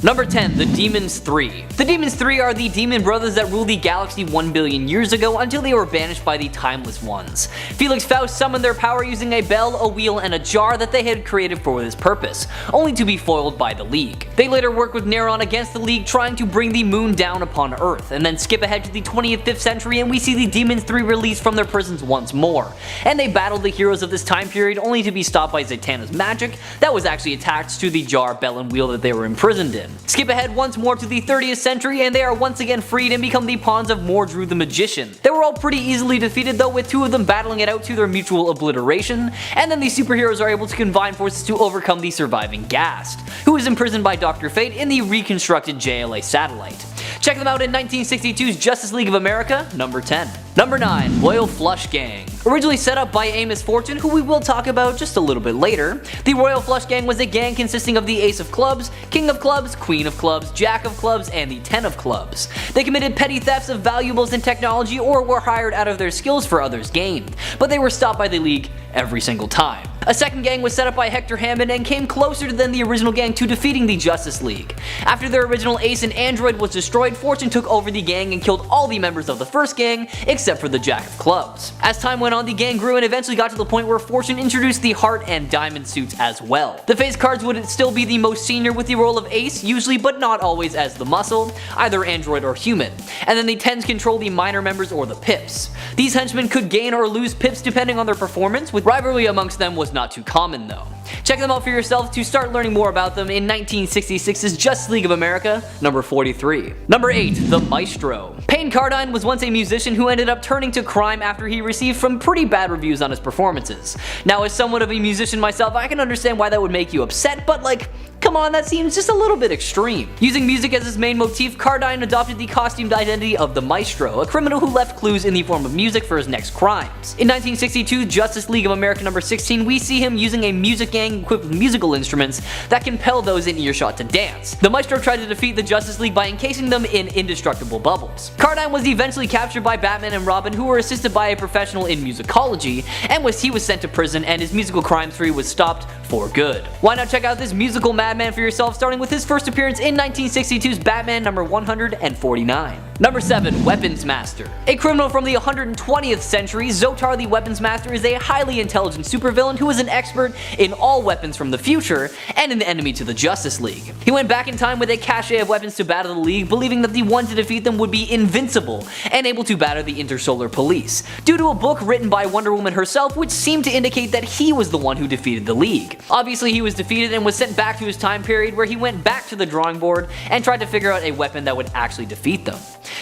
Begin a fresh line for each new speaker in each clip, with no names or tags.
Number 10. The Demons 3. The Demons 3 are the demon brothers that ruled the galaxy 1 billion years ago until they were banished by the Timeless Ones. Felix Faust summoned their power using a bell, a wheel, and a jar that they had created for this purpose, only to be foiled by the League. They later worked with Neron against the League, trying to bring the moon down upon Earth, and then skip ahead to the 25th century and we see the Demons 3 released from their prisons once more, and they battled the heroes of this time period only to be stopped by Zatanna's magic that was actually attached to the jar, bell, and wheel that they were imprisoned in. Skip ahead once more to the 30th century and they are once again freed and become the pawns of Mordru the Magician. They were all pretty easily defeated though, with two of them battling it out to their mutual obliteration, and then the superheroes are able to combine forces to overcome the surviving Ghast, who is imprisoned by Dr. Fate in the reconstructed JLA satellite. Check them out in 1962's Justice League of America, number 10. Number 9. Royal Flush Gang. Originally set up by Amos Fortune, who we will talk about just a little bit later, the Royal Flush Gang was a gang consisting of the Ace of Clubs, King of Clubs, Queen of Clubs, Jack of Clubs, and the 10 of Clubs. They committed petty thefts of valuables and technology or were hired out of their skills for others' gain, but they were stopped by the League every single time. A second gang was set up by Hector Hammond and came closer than the original gang to defeating the Justice League. After their original ace and android was destroyed, Fortune took over the gang and killed all the members of the first gang except for the Jack of Clubs. As time went on, the gang grew and eventually got to the point where Fortune introduced the heart and diamond suits as well. The face cards would still be the most senior with the role of ace, usually but not always as the muscle, either android or human, and then the 10s control the minor members or the pips. These henchmen could gain or lose pips depending on their performance, with rivalry amongst them was not too common though. Check them out for yourself to start learning more about them in 1966's Justice League of America, number 43. Number 8. The Maestro. Payne Cardine was once a musician who ended up turning to crime after he received some pretty bad reviews on his performances. Now, as somewhat of a musician myself, I can understand why that would make you upset, but like, come on, that seems just a little bit extreme. Using music as his main motif, Cardine adopted the costumed identity of the Maestro, a criminal who left clues in the form of music for his next crimes. In 1962, Justice League of America number 16, we see him using a music gang equipped with musical instruments that compel those in earshot to dance. The Maestro tried to defeat the Justice League by encasing them in indestructible bubbles. Cardine was eventually captured by Batman and Robin, who were assisted by a professional in musicology, and he was sent to prison and his musical crime spree was stopped for good. Why not check out this musical madman for yourself, starting with his first appearance in 1962's Batman number 149. Number 7. Weapons Master. A criminal from the 120th century, Zotar the Weapons Master is a highly intelligent supervillain who is an expert in all weapons from the future and an enemy to the Justice League. He went back in time with a cache of weapons to battle the League, believing that the one to defeat them would be invincible and able to batter the Intersolar Police, due to a book written by Wonder Woman herself which seemed to indicate that he was the one who defeated the League. Obviously he was defeated and was sent back to his time period where he went back to the drawing board and tried to figure out a weapon that would actually defeat them.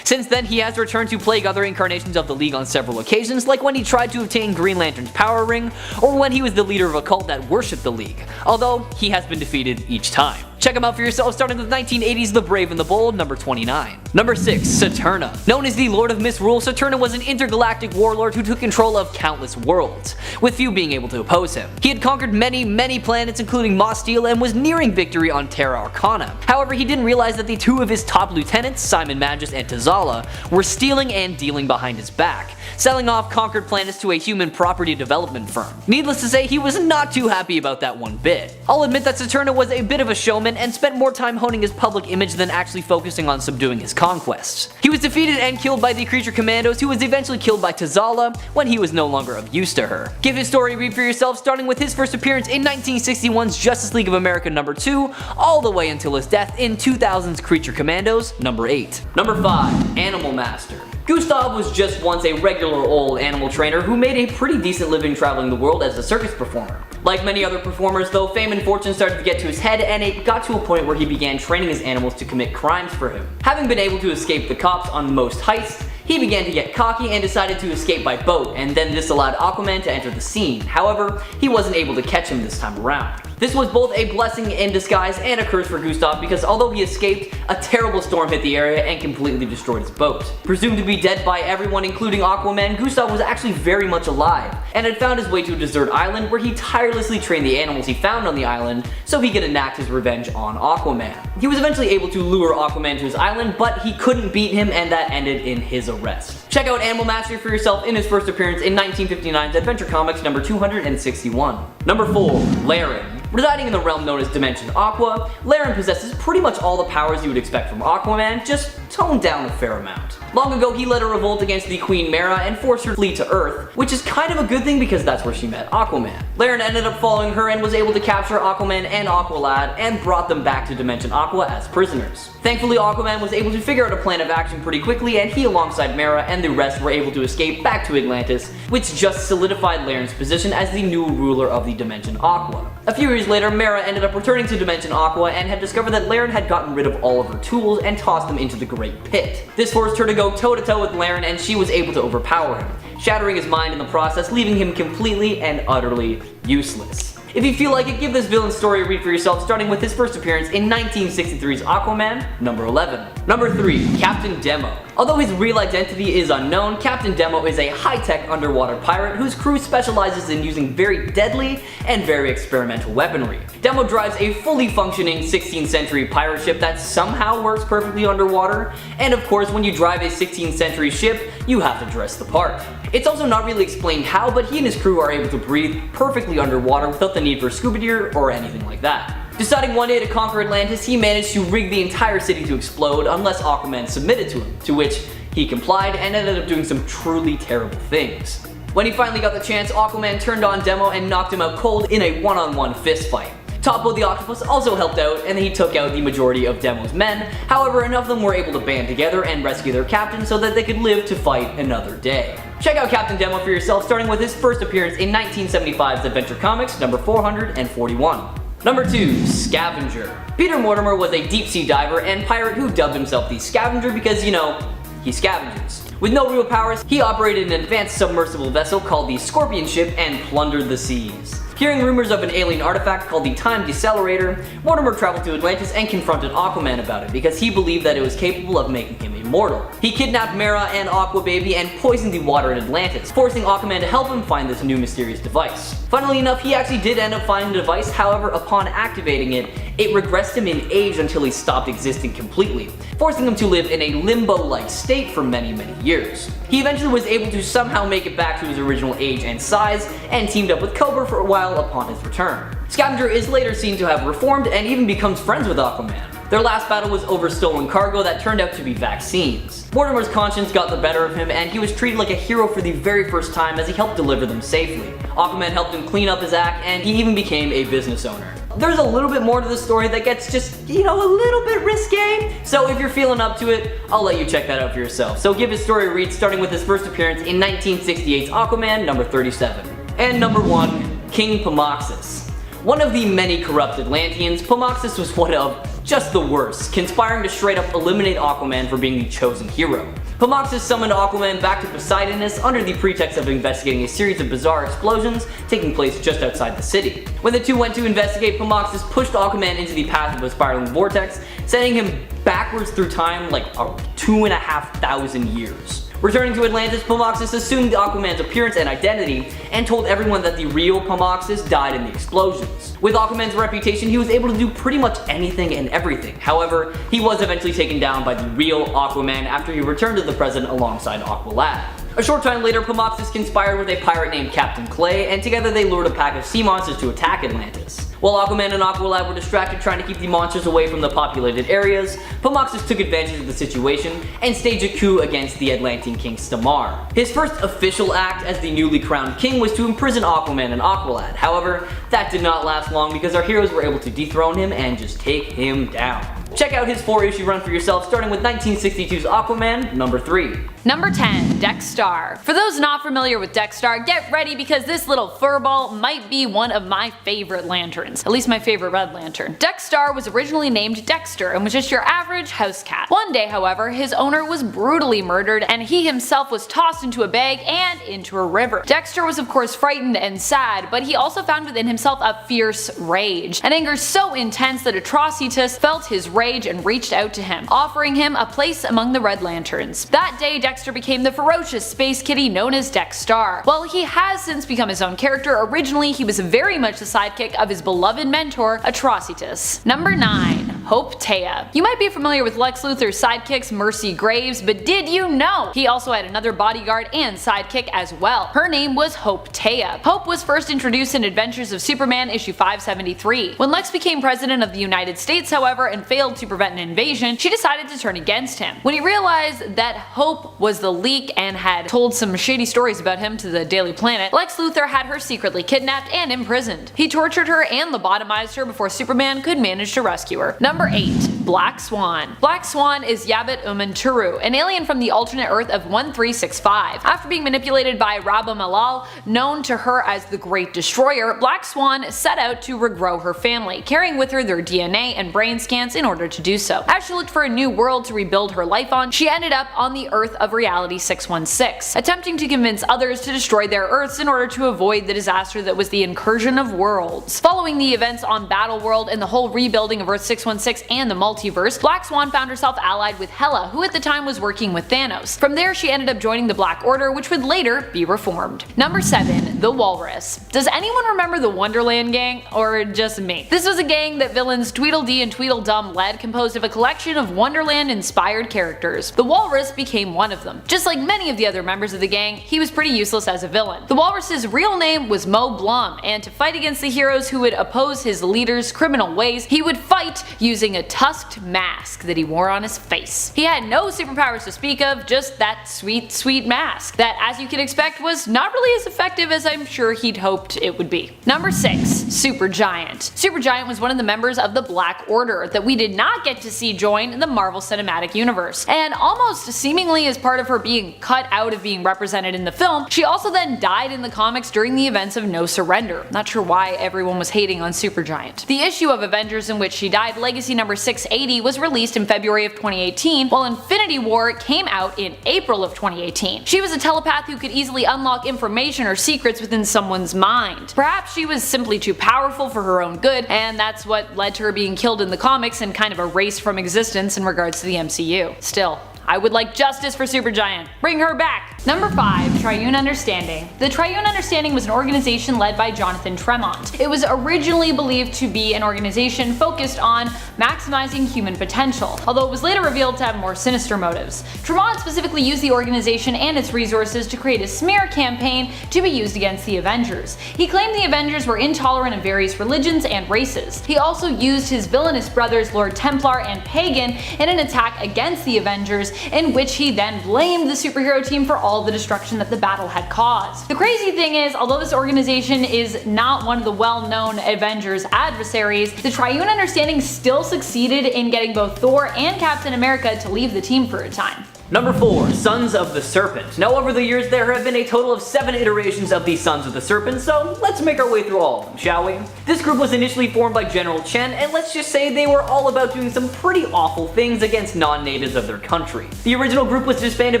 Since then, he has returned to plague other incarnations of the League on several occasions, like when he tried to obtain Green Lantern's power ring, or when he was the leader of a cult that worshipped the League, although he has been defeated each time. Check him out for yourself, starting with 1980's The Brave and the Bold, number 29. Number 6. Saturna. Known as the Lord of Misrule, Saturna was an intergalactic warlord who took control of countless worlds, with few being able to oppose him. He had conquered many planets including Mosteel and was nearing victory on Terra Arcana. However, he didn't realize that the two of his top lieutenants, Simon Magus and Tazala, were stealing and dealing behind his back, selling off conquered planets to a human property development firm. Needless to say, he was not too happy about that one bit. I'll admit that Saturna was a bit of a showman and spent more time honing his public image than actually focusing on subduing his conquests. He was defeated and killed by the Creature Commandos, who was eventually killed by Tazala when he was no longer of use to her. Give his story a read for yourself, starting with his first appearance in 1961's Justice League of America number 2, all the way until his death in 2000's Creature Commandos number 8. Number 5. Animal Master. Gustav was just once a regular old animal trainer who made a pretty decent living traveling the world as a circus performer. Like many other performers though, fame and fortune started to get to his head and it got to a point where he began training his animals to commit crimes for him. Having been able to escape the cops on most heists, he began to get cocky and decided to escape by boat, and then this allowed Aquaman to enter the scene. However, he wasn't able to catch him this time around. This was both a blessing in disguise and a curse for Gustav because although he escaped, a terrible storm hit the area and completely destroyed his boat. Presumed to be dead by everyone including Aquaman, Gustav was actually very much alive and had found his way to a desert island where he tirelessly trained the animals he found on the island so he could enact his revenge on Aquaman. He was eventually able to lure Aquaman to his island, but he couldn't beat him and that ended in his arrest. Check out Animal Master for yourself in his first appearance in 1959's Adventure Comics number 261. Number 4. Laren. Residing in the realm known as Dimension Aqua, Laren possesses pretty much all the powers you would expect from Aquaman, just toned down a fair amount. Long ago, he led a revolt against the Queen Mera and forced her to flee to Earth, which is kind of a good thing because that's where she met Aquaman. Laren ended up following her and was able to capture Aquaman and Aqualad and brought them back to Dimension Aqua as prisoners. Thankfully, Aquaman was able to figure out a plan of action pretty quickly, and he alongside Mera and the rest were able to escape back to Atlantis, which just solidified Laren's position as the new ruler of the Dimension Aqua. A few years later, Mera ended up returning to Dimension Aqua and had discovered that Laren had gotten rid of all of her tools and tossed them into the Great Pit. This forced her to go toe-to-toe with Laren, and she was able to overpower him, shattering his mind in the process, leaving him completely and utterly useless. If you feel like it, give this villain's story a read for yourself, starting with his first appearance in 1963's Aquaman, number 11. Number 3. Captain Demo. Although his real identity is unknown, Captain Demo is a high-tech underwater pirate whose crew specializes in using very deadly and very experimental weaponry. Demo drives a fully functioning 16th century pirate ship that somehow works perfectly underwater, and of course when you drive a 16th century ship, you have to dress the part. It's also not really explained how, but he and his crew are able to breathe perfectly underwater without the need for scuba gear or anything like that. Deciding one day to conquer Atlantis, he managed to rig the entire city to explode unless Aquaman submitted to him, to which he complied and ended up doing some truly terrible things. When he finally got the chance, Aquaman turned on Demo and knocked him out cold in a one-on-one fist fight. Topo the Octopus also helped out, and he took out the majority of Demo's men. However, enough of them were able to band together and rescue their captain so that they could live to fight another day. Check out Captain Demo for yourself, starting with his first appearance in 1975's Adventure Comics, number 441. Number 2. Scavenger. Peter Mortimer was a deep-sea diver and pirate who dubbed himself the Scavenger because, you know, he scavenges. With no real powers, he operated an advanced submersible vessel called the Scorpion Ship and plundered the seas. Hearing rumors of an alien artifact called the Time Decelerator, Mortimer traveled to Atlantis and confronted Aquaman about it because he believed that it was capable of making him immortal. He kidnapped Mera and Aqua Baby and poisoned the water in Atlantis, forcing Aquaman to help him find this new mysterious device. Funnily enough, he actually did end up finding the device, however, upon activating it, it regressed him in age until he stopped existing completely, forcing him to live in a limbo-like state for many years. He eventually was able to somehow make it back to his original age and size, and teamed up with Cobra for a while upon his return. Scavenger is later seen to have reformed and even becomes friends with Aquaman. Their last battle was over stolen cargo that turned out to be vaccines. Mortimer's conscience got the better of him and he was treated like a hero for the very first time as he helped deliver them safely. Aquaman helped him clean up his act and he even became a business owner. There's a little bit more to the story that gets just, you know, a little bit risque, so if you're feeling up to it, I'll let you check that out for yourself. So give his story a read, starting with his first appearance in 1968's Aquaman, number 37. And number 1, King Pomoxis. One of the many corrupt Atlanteans, Pomoxis was one of just the worst, conspiring to straight up eliminate Aquaman for being the chosen hero. Pomoxis summoned Aquaman back to Poseidonus under the pretext of investigating a series of bizarre explosions taking place just outside the city. When the two went to investigate, Pomoxis pushed Aquaman into the path of a spiraling vortex, sending him backwards through time like 2,500 years. Returning to Atlantis, Pomoxis assumed Aquaman's appearance and identity, and told everyone that the real Pomoxis died in the explosions. With Aquaman's reputation, he was able to do pretty much anything and everything. However, he was eventually taken down by the real Aquaman after he returned to the present alongside Aqualad. A short time later, Pomoxis conspired with a pirate named Captain Clay, and together they lured a pack of sea monsters to attack Atlantis. While Aquaman and Aqualad were distracted trying to keep the monsters away from the populated areas, Pomoxis took advantage of the situation and staged a coup against the Atlantean king Stamar. His first official act as the newly crowned king was to imprison Aquaman and Aqualad. However, that did not last long because our heroes were able to dethrone him and just take him down. Check out his 4-issue run for yourself, starting with 1962's Aquaman, number 3.
Number 10. Dexter. For those not familiar with Dexter, get ready because this little furball might be one of my favorite lanterns. At least my favorite red lantern. Dexter was originally named Dexter and was just your average house cat. One day, however, his owner was brutally murdered and he himself was tossed into a bag and into a river. Dexter was of course frightened and sad, but he also found within himself a fierce rage. An anger so intense that Atrocitus felt his rage rage and reached out to him, offering him a place among the Red Lanterns. That day, Dexter became the ferocious space kitty known as Dexter. While he has since become his own character, originally he was very much the sidekick of his beloved mentor, Atrocitus. Number 9. Hope Taya. You might be familiar with Lex Luthor's sidekicks Mercy Graves, but did you know he also had another bodyguard and sidekick as well? Her name was Hope Taya. Hope was first introduced in Adventures of Superman issue 573. When Lex became president of the United States, however, and failed to prevent an invasion, she decided to turn against him. When he realized that Hope was the leak and had told some shady stories about him to the Daily Planet, Lex Luthor had her secretly kidnapped and imprisoned. He tortured her and lobotomized her before Superman could manage to rescue her. Number 8. Black Swan. Black Swan is Yabit Umanturu, an alien from the alternate Earth of 1365. After being manipulated by Rabba Malal, known to her as the Great Destroyer, Black Swan set out to regrow her family, carrying with her their DNA and brain scans in order to do so. As she looked for a new world to rebuild her life on, she ended up on the Earth of Reality 616, attempting to convince others to destroy their Earths in order to avoid the disaster that was the incursion of worlds. Following the events on Battleworld and the whole rebuilding of Earth 616 and the multiverse, Black Swan found herself allied with Hela, who at the time was working with Thanos. From there, she ended up joining the Black Order, which would later be reformed. Number 7. The Walrus. Does anyone remember the Wonderland Gang, or just me? This was a gang that villains Tweedledee and Tweedledum led, composed of a collection of Wonderland-inspired characters. The Walrus became one of them. Just like many of the other members of the gang, he was pretty useless as a villain. The Walrus's real name was Mo Blum, and to fight against the heroes who would oppose his leader's criminal ways, he would fight using a tusked mask that he wore on his face. He had no superpowers to speak of, just that sweet mask that, as you can expect, was not really as effective as I'm sure he'd hoped it would be. Number 6. Supergiant. Supergiant was one of the members of the Black Order that we did not get to see join the Marvel Cinematic Universe, and almost seemingly as part of her being cut out of being represented in the film, she also then died in the comics during the events of No Surrender. Not sure why everyone was hating on Supergiant. The issue of Avengers in which she died, Legacy number 680, was released in February of 2018, while Infinity War came out in April of 2018. She was a telepath who could easily unlock information or secrets within someone's mind. Perhaps she was simply too powerful for her own good, and that's what led to her being killed in the comics and kind of erased from existence in regards to the MCU. Still, I would like justice for Supergiant. Bring her back! Number 5. Triune Understanding. The Triune Understanding was an organization led by Jonathan Tremont. It was originally believed to be an organization focused on maximizing human potential, although it was later revealed to have more sinister motives. Tremont specifically used the organization and its resources to create a smear campaign to be used against the Avengers. He claimed the Avengers were intolerant of various religions and races. He also used his villainous brothers Lord Templar and Pagan in an attack against the Avengers, in which he then blamed the superhero team for all the destruction that the battle had caused. The crazy thing is, although this organization is not one of the well-known Avengers adversaries, the Triune Understanding still succeeded in getting both Thor and Captain America to leave the team for a time.
Number 4. Sons of the Serpent. Now over the years there have been a total of 7 iterations of the Sons of the Serpent, so let's make our way through all of them, shall we? This group was initially formed by General Chen, and let's just say they were all about doing some pretty awful things against non-natives of their country. The original group was disbanded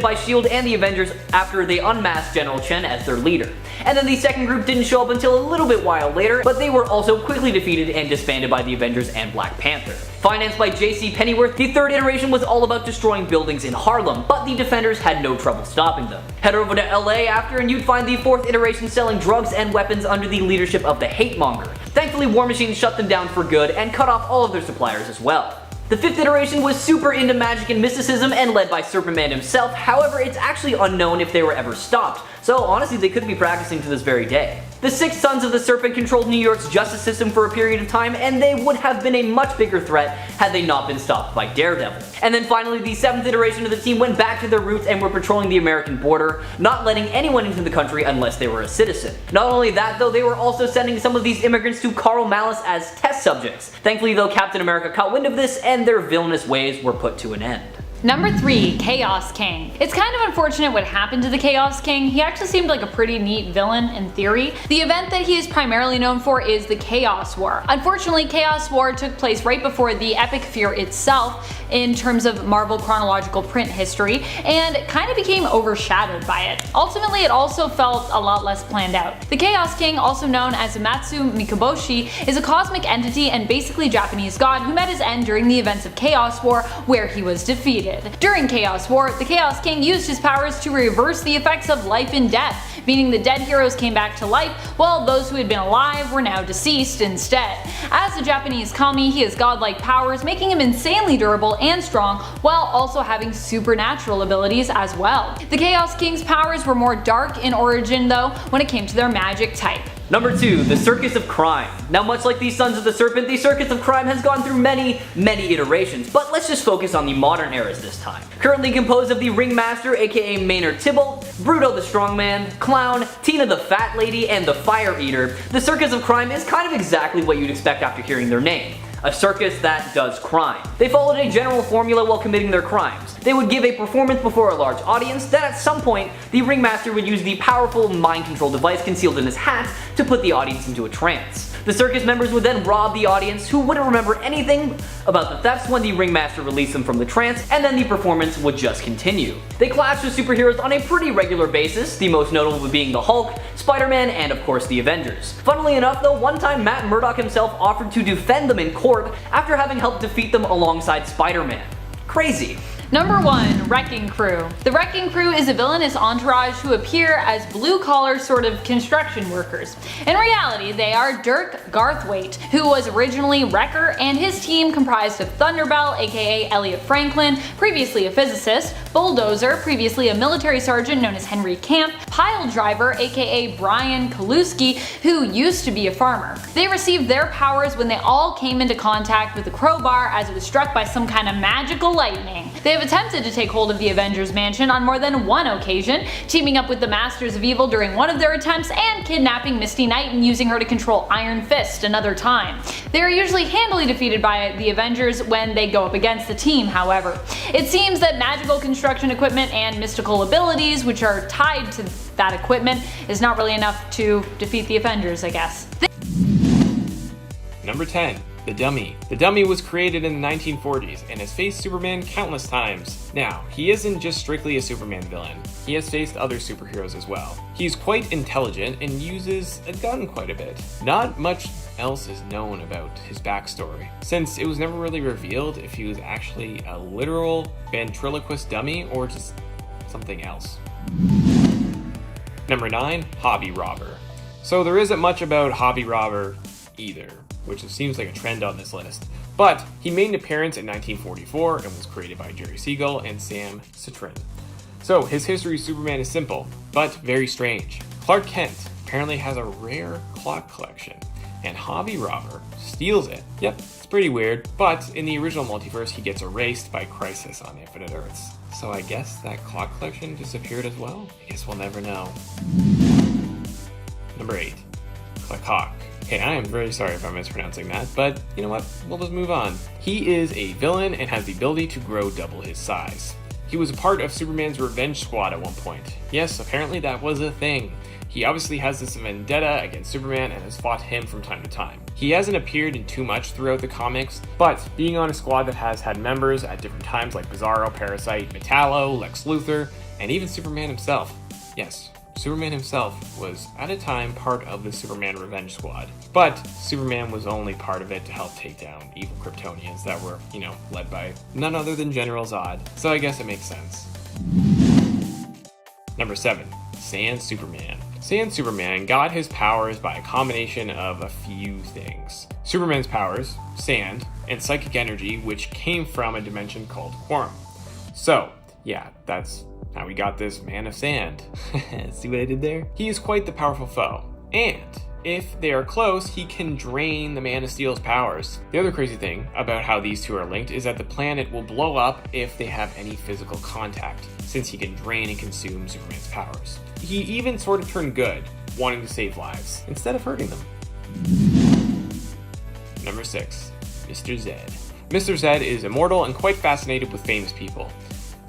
by S.H.I.E.L.D. and the Avengers after they unmasked General Chen as their leader. And then the second group didn't show up until a little bit while later, but they were also quickly defeated and disbanded by the Avengers and Black Panther. Financed by J.C. Pennyworth, the third iteration was all about destroying buildings in Harlem, but the Defenders had no trouble stopping them. Head over to LA after and you'd find the fourth iteration selling drugs and weapons under the leadership of the Hate Monger. Thankfully, War Machine shut them down for good and cut off all of their suppliers as well. The fifth iteration was super into magic and mysticism and led by Serpent Man himself, however it's actually unknown if they were ever stopped, so honestly they could be practicing to this very day. The six Sons of the Serpent controlled New York's justice system for a period of time, and they would have been a much bigger threat had they not been stopped by Daredevil. And then finally, the seventh iteration of the team went back to their roots and were patrolling the American border, not letting anyone into the country unless they were a citizen. Not only that though, they were also sending some of these immigrants to Carl Malice as test subjects. Thankfully though, Captain America caught wind of this and their villainous ways were put to an end.
Number 3, Chaos King. It's kind of unfortunate what happened to the Chaos King. He actually seemed like a pretty neat villain in theory. The event that he is primarily known for is the Chaos War. Unfortunately, Chaos War took place right before the Epic Fear itself in terms of Marvel chronological print history, and kind of became overshadowed by it. Ultimately, it also felt a lot less planned out. The Chaos King, also known as Matsu Mikoboshi, is a cosmic entity and basically Japanese god who met his end during the events of Chaos War, where he was defeated. During Chaos War, the Chaos King used his powers to reverse the effects of life and death, meaning the dead heroes came back to life, while those who had been alive were now deceased instead. As a Japanese kami, he has godlike powers, making him insanely durable and strong, while also having supernatural abilities as well. The Chaos King's powers were more dark in origin though, when it came to their magic type.
Number 2, the Circus of Crime. Now much like the Sons of the Serpent, the Circus of Crime has gone through many iterations, but let's just focus on the modern eras this time. Currently composed of the Ringmaster aka Maynard Tybalt, Bruto the Strongman, Clown, Tina the Fat Lady, and the Fire Eater, the Circus of Crime is kind of exactly what you'd expect after hearing their name. A circus that does crime. They followed a general formula while committing their crimes. They would give a performance before a large audience, then at some point, the Ringmaster would use the powerful mind control device concealed in his hat to put the audience into a trance. The circus members would then rob the audience, who wouldn't remember anything about the thefts when the Ringmaster released them from the trance, and then the performance would just continue. They clashed with superheroes on a pretty regular basis, the most notable being the Hulk, Spider-Man, and of course the Avengers. Funnily enough though, one time Matt Murdock himself offered to defend them in court after having helped defeat them alongside Spider-Man. Crazy.
Number 1, Wrecking Crew. The Wrecking Crew is a villainous entourage who appear as blue-collar sort of construction workers. In reality, they are Dirk Garthwaite, who was originally Wrecker, and his team comprised of Thunderbell, aka Elliot Franklin, previously a physicist, Bulldozer, previously a military sergeant known as Henry Camp, Pile Driver, aka Brian Kaluski, who used to be a farmer. They received their powers when they all came into contact with the crowbar as it was struck by some kind of magical lightning. They have attempted to take hold of the Avengers Mansion on more than one occasion, teaming up with the Masters of Evil during one of their attempts and kidnapping Misty Knight and using her to control Iron Fist another time. They are usually handily defeated by the Avengers when they go up against the team, however. It seems that magical construction equipment and mystical abilities, which are tied to that equipment, is not really enough to defeat the Avengers, I guess.
Number 10. The Dummy. The Dummy was created in the 1940s and has faced Superman countless times. Now, he isn't just strictly a Superman villain, he has faced other superheroes as well. He's quite intelligent and uses a gun quite a bit. Not much else is known about his backstory, since it was never really revealed if he was actually a literal ventriloquist dummy or just something else. Number 9. Hobby Robber. So there isn't much about Hobby Robber either, which seems like a trend on this list. But he made an appearance in 1944 and was created by Jerry Siegel and Sam Citrin. So his history of Superman is simple, but very strange. Clark Kent apparently has a rare clock collection, and Hobby Robber steals it. Yep, it's pretty weird, but in the original multiverse he gets erased by Crisis on Infinite Earths. So I guess that clock collection disappeared as well? I guess we'll never know. Number 8. Klakok. Okay, I am very sorry if I'm mispronouncing that, but you know what, we'll just move on. He is a villain and has the ability to grow double his size. He was a part of Superman's Revenge Squad at one point. Yes, apparently that was a thing. He obviously has this vendetta against Superman and has fought him from time to time. He hasn't appeared in too much throughout the comics, but being on a squad that has had members at different times like Bizarro, Parasite, Metallo, Lex Luthor, and even Superman himself. Yes, Superman himself was, at a time, part of the Superman Revenge Squad. But Superman was only part of it to help take down evil Kryptonians that were, led by none other than General Zod. So I guess it makes sense. Number 7. Sand Superman. Sand Superman got his powers by a combination of a few things. Superman's powers, sand, and psychic energy, which came from a dimension called Quorum. So, yeah, that's how we got this Man of Sand. See what I did there? He is quite the powerful foe, and if they are close, he can drain the Man of Steel's powers. The other crazy thing about how these two are linked is that the planet will blow up if they have any physical contact, since he can drain and consume Superman's powers. He even sort of turned good, wanting to save lives, instead of hurting them. Number 6. Mr. Zed. Mr. Zed is immortal and quite fascinated with famous people.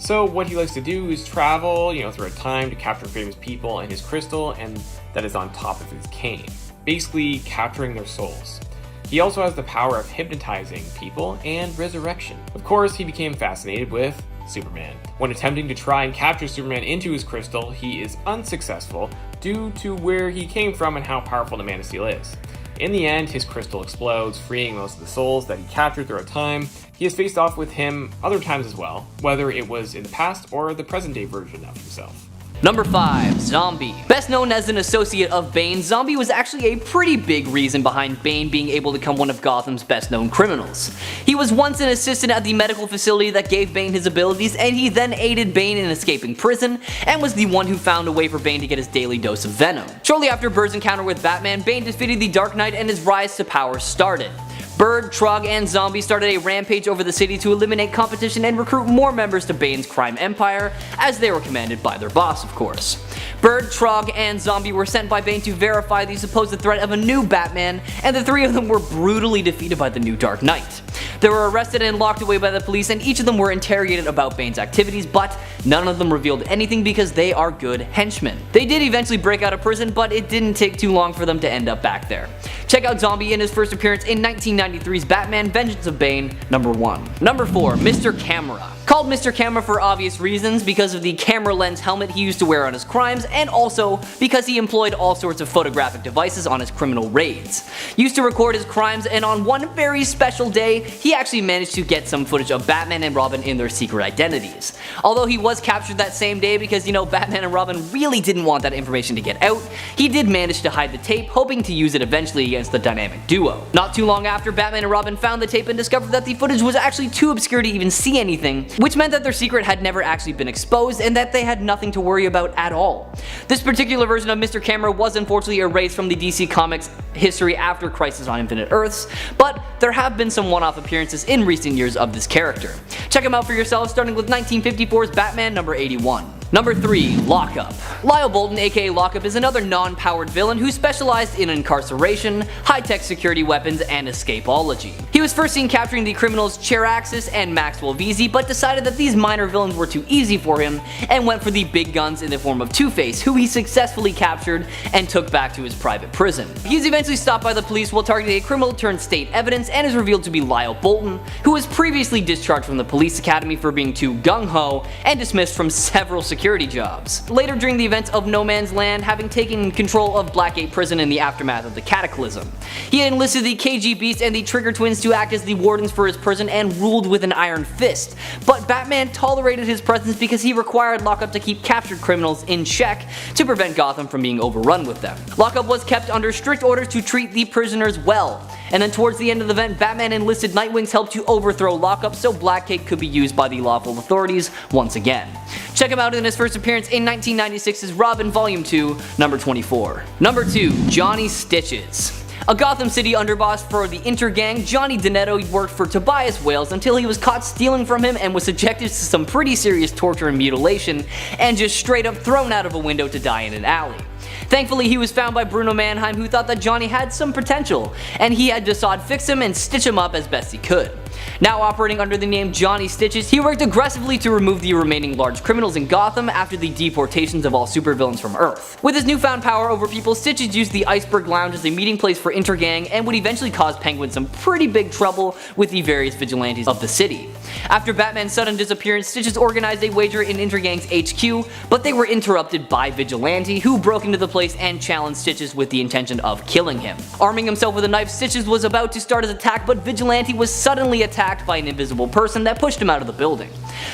So what he likes to do is travel, through a time to capture famous people and his crystal, and that is on top of his cane, basically capturing their souls. He also has the power of hypnotizing people and resurrection. Of course, he became fascinated with Superman. When attempting to try and capture Superman into his crystal, he is unsuccessful due to where he came from and how powerful the Man of Steel is. In the end, his crystal explodes, freeing most of the souls that he captured throughout time. He has faced off with him other times as well, whether it was in the past or the present day version of himself.
Number 5. Zombie. Best known as an associate of Bane, Zombie was actually a pretty big reason behind Bane being able to become one of Gotham's best known criminals. He was once an assistant at the medical facility that gave Bane his abilities, and he then aided Bane in escaping prison, and was the one who found a way for Bane to get his daily dose of venom. Shortly after Bird's encounter with Batman, Bane defeated the Dark Knight and his rise to power started. Bird, Trog, and Zombie started a rampage over the city to eliminate competition and recruit more members to Bane's crime empire, as they were commanded by their boss, of course. Bird, Trog, and Zombie were sent by Bane to verify the supposed threat of a new Batman, and the three of them were brutally defeated by the new Dark Knight. They were arrested and locked away by the police, and each of them were interrogated about Bane's activities, but none of them revealed anything because they are good henchmen. They did eventually break out of prison, but it didn't take too long for them to end up back there. Check out Zombie in his first appearance in 1993's Batman Vengeance of Bane, number 1. Number 4. Mr. Camera. Called Mr. Camera for obvious reasons, because of the camera lens helmet he used to wear on his crimes, and also because he employed all sorts of photographic devices on his criminal raids. Used to record his crimes, and on one very special day, he actually managed to get some footage of Batman and Robin in their secret identities. Although he was captured that same day because, Batman and Robin really didn't want that information to get out, he did manage to hide the tape, hoping to use it eventually against the dynamic duo. Not too long after, Batman and Robin found the tape and discovered that the footage was actually too obscure to even see anything, which meant that their secret had never actually been exposed and that they had nothing to worry about at all. This particular version of Mr. Camera was unfortunately erased from the DC Comics history after Crisis on Infinite Earths, but there have been some one-off appearances in recent years of this character. Check him out for yourselves, starting with 1954's Batman number 81. Number 3. Lockup. Lyle Bolton, aka Lockup, is another non-powered villain who specialized in incarceration, high-tech security weapons, and escapology. He was first seen capturing the criminals Cheraxis and Maxwell Veazey, but decided that these minor villains were too easy for him, and went for the big guns in the form of Two-Face, who he successfully captured and took back to his private prison. He is eventually stopped by the police while targeting a criminal turned state evidence, and is revealed to be Lyle Bolton, who was previously discharged from the police academy for being too gung-ho and dismissed from several security jobs. Later during the events of No Man's Land, having taken control of Blackgate Prison in the aftermath of the Cataclysm. He enlisted the KG Beast and the Trigger Twins to act as the wardens for his prison and ruled with an iron fist, but Batman tolerated his presence because he required Lockup to keep captured criminals in check to prevent Gotham from being overrun with them. Lockup was kept under strict orders to treat the prisoners well, and then towards the end of the event, Batman enlisted Nightwing's help to overthrow Lockup so Blackgate could be used by the lawful authorities once again. Check him out in his first appearance in 1996's Robin Volume 2, number 24. Number 2. Johnny Stitches. A Gotham City underboss for the Intergang, Johnny Donetto worked for Tobias Wales until he was caught stealing from him and was subjected to some pretty serious torture and mutilation, and just straight up thrown out of a window to die in an alley. Thankfully, he was found by Bruno Mannheim, who thought that Johnny had some potential, and he had Desaad fix him and stitch him up as best he could. Now operating under the name Johnny Stitches, he worked aggressively to remove the remaining large criminals in Gotham after the deportations of all supervillains from Earth. With his newfound power over people, Stitches used the Iceberg Lounge as a meeting place for Intergang and would eventually cause Penguin some pretty big trouble with the various vigilantes of the city. After Batman's sudden disappearance, Stitches organized a wager in Intergang's HQ, but they were interrupted by Vigilante, who broke into the place and challenged Stitches with the intention of killing him. Arming himself with a knife, Stitches was about to start his attack, but Vigilante was suddenly attacked by an invisible person that pushed him out of the building.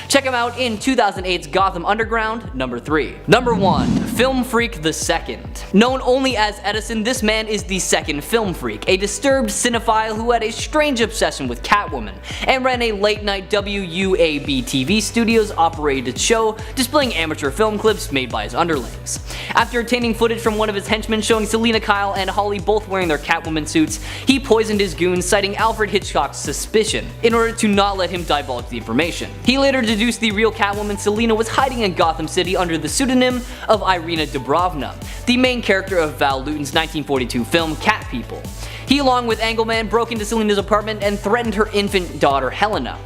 Check him out in 2008's Gotham Underground, number 3. Number 1. Film Freak II. Known only as Edison, this man is the second Film Freak, a disturbed cinephile who had a strange obsession with Catwoman, and ran a late-night WUAB TV Studios operated show displaying amateur film clips made by his underlings. After obtaining footage from one of his henchmen showing Selina Kyle and Holly both wearing their Catwoman suits, he poisoned his goons, citing Alfred Hitchcock's suspicion, in order to not let him divulge the information. He later deduced the real Catwoman, Selina, was hiding in Gotham City under the pseudonym of Irina Dubrovna, the main character of Val Lewton's 1942 film Cat People. He, along with Angleman, broke into Selina's apartment and threatened her infant daughter Helena.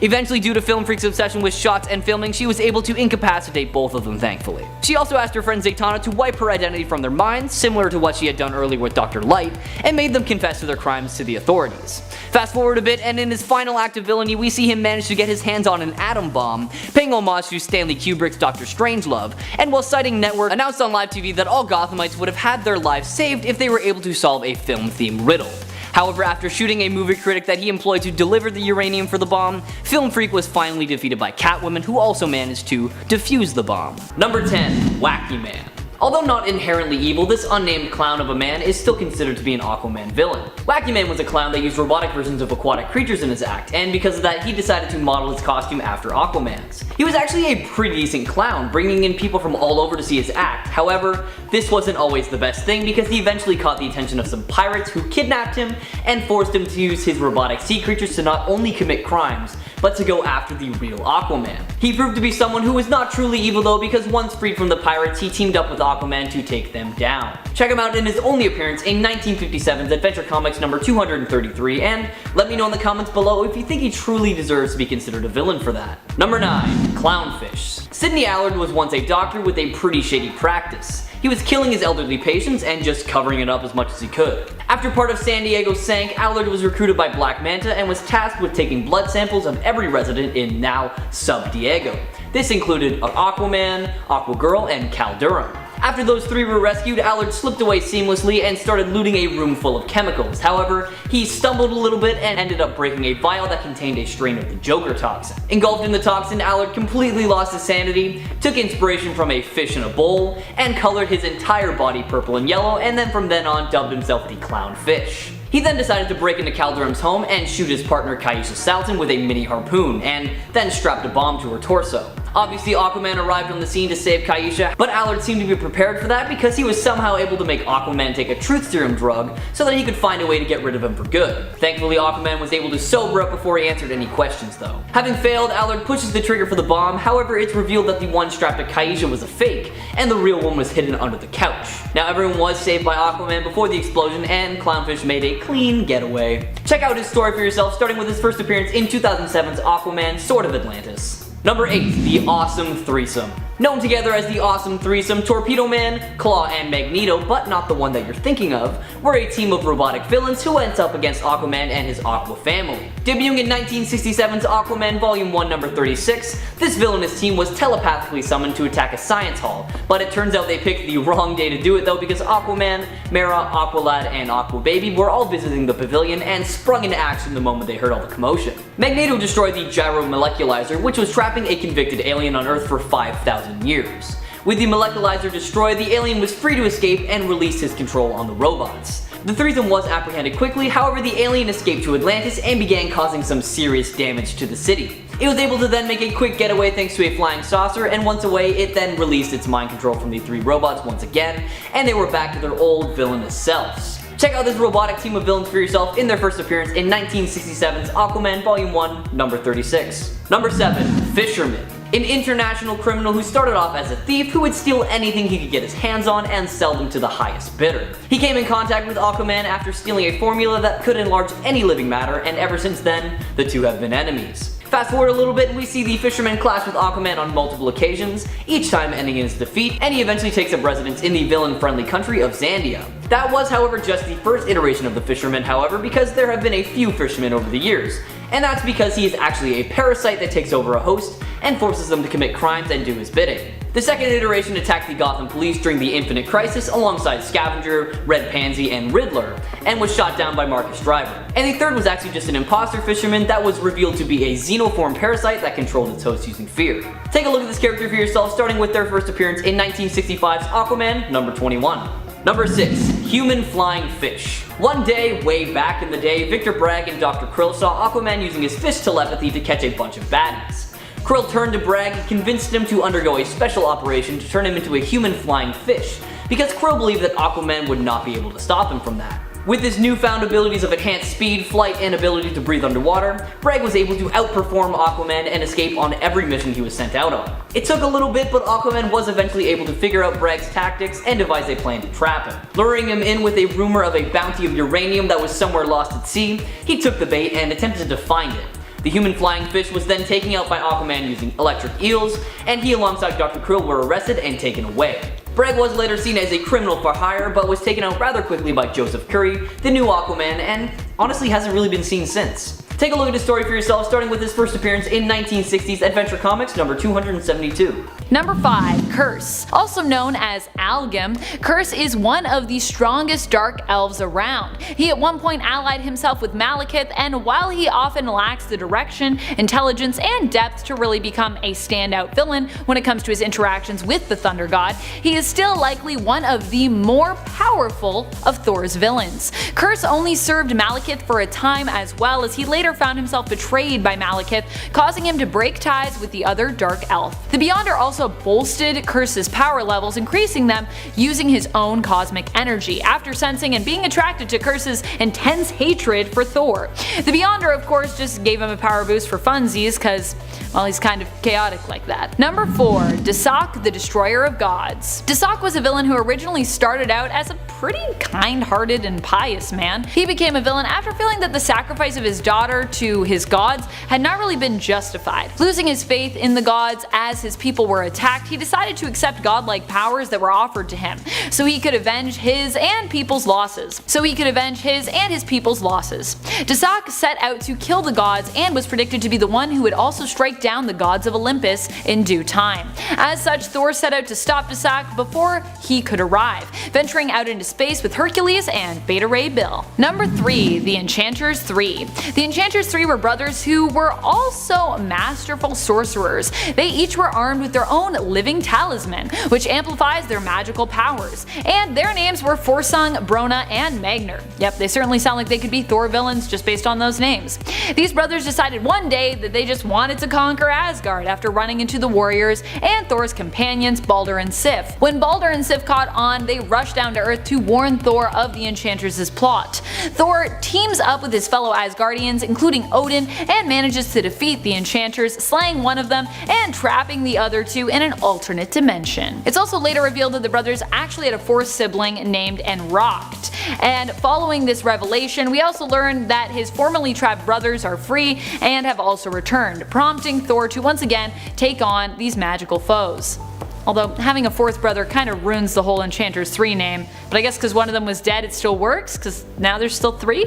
Eventually, due to Film Freak's obsession with shots and filming, she was able to incapacitate both of them, thankfully. She also asked her friend Zatanna to wipe her identity from their minds, similar to what she had done earlier with Dr. Light, and made them confess to their crimes to the authorities. Fast forward a bit, and in his final act of villainy, we see him manage to get his hands on an atom bomb, paying homage to Stanley Kubrick's Dr. Strangelove, and while citing Network, announced on live TV that all Gothamites would have had their lives saved if they were able to solve a film-themed riddle. However, after shooting a movie critic that he employed to deliver the uranium for the bomb, Film Freak was finally defeated by Catwoman, who also managed to defuse the bomb. Number 10. Wacky Man. Although not inherently evil, this unnamed clown of a man is still considered to be an Aquaman villain. Wacky Man was a clown that used robotic versions of aquatic creatures in his act, and because of that, he decided to model his costume after Aquaman's. He was actually a pretty decent clown, bringing in people from all over to see his act. However, this wasn't always the best thing because he eventually caught the attention of some pirates who kidnapped him and forced him to use his robotic sea creatures to not only commit crimes, but to go after the real Aquaman. He proved to be someone who was not truly evil though, because once freed from the pirates, he teamed up with Aquaman to take them down. Check him out in his only appearance in 1957's Adventure Comics number 233, and let me know in the comments below if you think he truly deserves to be considered a villain for that. Number 9. Clownfish. Sidney Allard was once a doctor with a pretty shady practice. He was killing his elderly patients and just covering it up as much as he could. After part of San Diego sank, Allard was recruited by Black Manta and was tasked with taking blood samples of every resident in now Sub Diego. This included Aquaman, Aquagirl, and Cal Durham. After those three were rescued, Allard slipped away seamlessly and started looting a room full of chemicals. However, he stumbled a little bit and ended up breaking a vial that contained a strain of the Joker toxin. Engulfed in the toxin, Allard completely lost his sanity, took inspiration from a fish in a bowl, and colored his entire body purple and yellow, and then from then on dubbed himself the Clownfish. He then decided to break into Cal Durham's home and shoot his partner Kaisha Salton with a mini harpoon, and then strapped a bomb to her torso. Obviously, Aquaman arrived on the scene to save Kaisha, but Allard seemed to be prepared for that because he was somehow able to make Aquaman take a truth serum drug so that he could find a way to get rid of him for good. Thankfully, Aquaman was able to sober up before he answered any questions though. Having failed, Allard pushes the trigger for the bomb, however it's revealed that the one strapped to Kaisha was a fake, and the real one was hidden under the couch. Now everyone was saved by Aquaman before the explosion, and Clownfish made a clean getaway. Check out his story for yourself, starting with his first appearance in 2007's Aquaman Sword of Atlantis. Number 8. The Awesome Threesome. Known together as the Awesome Threesome, Torpedo Man, Claw, and Magneto, but not the one that you're thinking of, were a team of robotic villains who went up against Aquaman and his Aqua family. Debuting in 1967's Aquaman Volume 1 number 36, this villainous team was telepathically summoned to attack a science hall, but it turns out they picked the wrong day to do it though, because Aquaman, Mera, Aqualad, and Aquababy were all visiting the pavilion and sprung into action the moment they heard all the commotion. Magneto destroyed the Gyromoleculizer, which was trapping a convicted alien on Earth for 5,000 years. With the moleculizer destroyed, the alien was free to escape and released his control on the robots. The threesome was apprehended quickly, however the alien escaped to Atlantis and began causing some serious damage to the city. It was able to then make a quick getaway thanks to a flying saucer, and once away it then released its mind control from the three robots once again, and they were back to their old villainous selves. Check out this robotic team of villains for yourself in their first appearance in 1967's Aquaman Volume 1 number 36. Number 7. Fisherman. An international criminal who started off as a thief who would steal anything he could get his hands on and sell them to the highest bidder. He came in contact with Aquaman after stealing a formula that could enlarge any living matter, and ever since then, the two have been enemies. Fast forward a little bit and we see the Fisherman clash with Aquaman on multiple occasions, each time ending in his defeat, and he eventually takes up residence in the villain-friendly country of Zandia. That was, however, just the first iteration of the Fisherman, however, because there have been a few Fishermen over the years, and that's because he is actually a parasite that takes over a host and forces them to commit crimes and do his bidding. The second iteration attacked the Gotham police during the Infinite Crisis alongside Scavenger, Red Pansy, and Riddler, and was shot down by Marcus Driver. And the third was actually just an imposter Fisherman that was revealed to be a xenoform parasite that controlled its host using fear. Take a look at this character for yourself, starting with their first appearance in 1965's Aquaman number 21. Number 6. Human Flying Fish. One day, way back in the day, Victor Bragg and Dr. Krill saw Aquaman using his fish telepathy to catch a bunch of baddies. Krill turned to Bragg and convinced him to undergo a special operation to turn him into a human flying fish, because Krill believed that Aquaman would not be able to stop him from that. With his newfound abilities of enhanced speed, flight, and ability to breathe underwater, Bragg was able to outperform Aquaman and escape on every mission he was sent out on. It took a little bit, but Aquaman was eventually able to figure out Bragg's tactics and devise a plan to trap him. Luring him in with a rumor of a bounty of uranium that was somewhere lost at sea, he took the bait and attempted to find it. The human flying fish was then taken out by Aquaman using electric eels, and he alongside Dr. Krill were arrested and taken away. Bragg was later seen as a criminal for hire, but was taken out rather quickly by Joseph Curry, the new Aquaman, and honestly hasn't really been seen since. Take a look at his story for yourself, starting with his first appearance in 1960's Adventure Comics number 272.
Number 5. Curse. Also known as Algum, Curse is one of the strongest dark elves around. He at one point allied himself with Malekith, and while he often lacks the direction, intelligence, and depth to really become a standout villain when it comes to his interactions with the Thunder God, he is still likely one of the more powerful of Thor's villains. Curse only served Malekith for a time, as well as he later found himself betrayed by Malekith, causing him to break ties with the other dark elf. The Beyonder also bolstered Curse's power levels, increasing them using his own cosmic energy, after sensing and being attracted to Curse's intense hatred for Thor. The Beyonder of course just gave him a power boost for funsies, cause well, he's kind of chaotic like that. Number 4. Doak, the Destroyer of Gods. Doak was a villain who originally started out as a pretty kind-hearted and pious man. He became a villain after feeling that the sacrifice of his daughter to his gods had not really been justified. Losing his faith in the gods as his people were attacked, he decided to accept godlike powers that were offered to him, so he could avenge his and people's losses. Doak set out to kill the gods and was predicted to be the one who would also strike down the gods of Olympus in due time. As such, Thor set out to stop Doak before he could arrive, venturing out into space with Hercules and Beta Ray Bill. Number 3. The Enchanters 3. The Enchanters 3 were brothers who were also masterful sorcerers. They each were armed with their own living talisman, which amplifies their magical powers, and their names were Forsung, Brona, and Magner. Yep, they certainly sound like they could be Thor villains just based on those names. These brothers decided one day that they just wanted to conquer Asgard after running into the warriors and Thor's companions Balder and Sif. When Balder and Sif caught on, they rushed down to Earth to warn Thor of the Enchanters' plot. Thor teams up with his fellow Asgardians, including Odin, and manages to defeat the Enchanters, slaying one of them and trapping the other two in an alternate dimension. It's also later revealed that the brothers actually had a fourth sibling named Enrocked. And following this revelation, we also learn that his formerly trapped brothers are free and have also returned, prompting Thor to once again take on these magical foes. Although having a fourth brother kind of ruins the whole Enchanters 3 name, but I guess because one of them was dead it still works, because now there's still 3?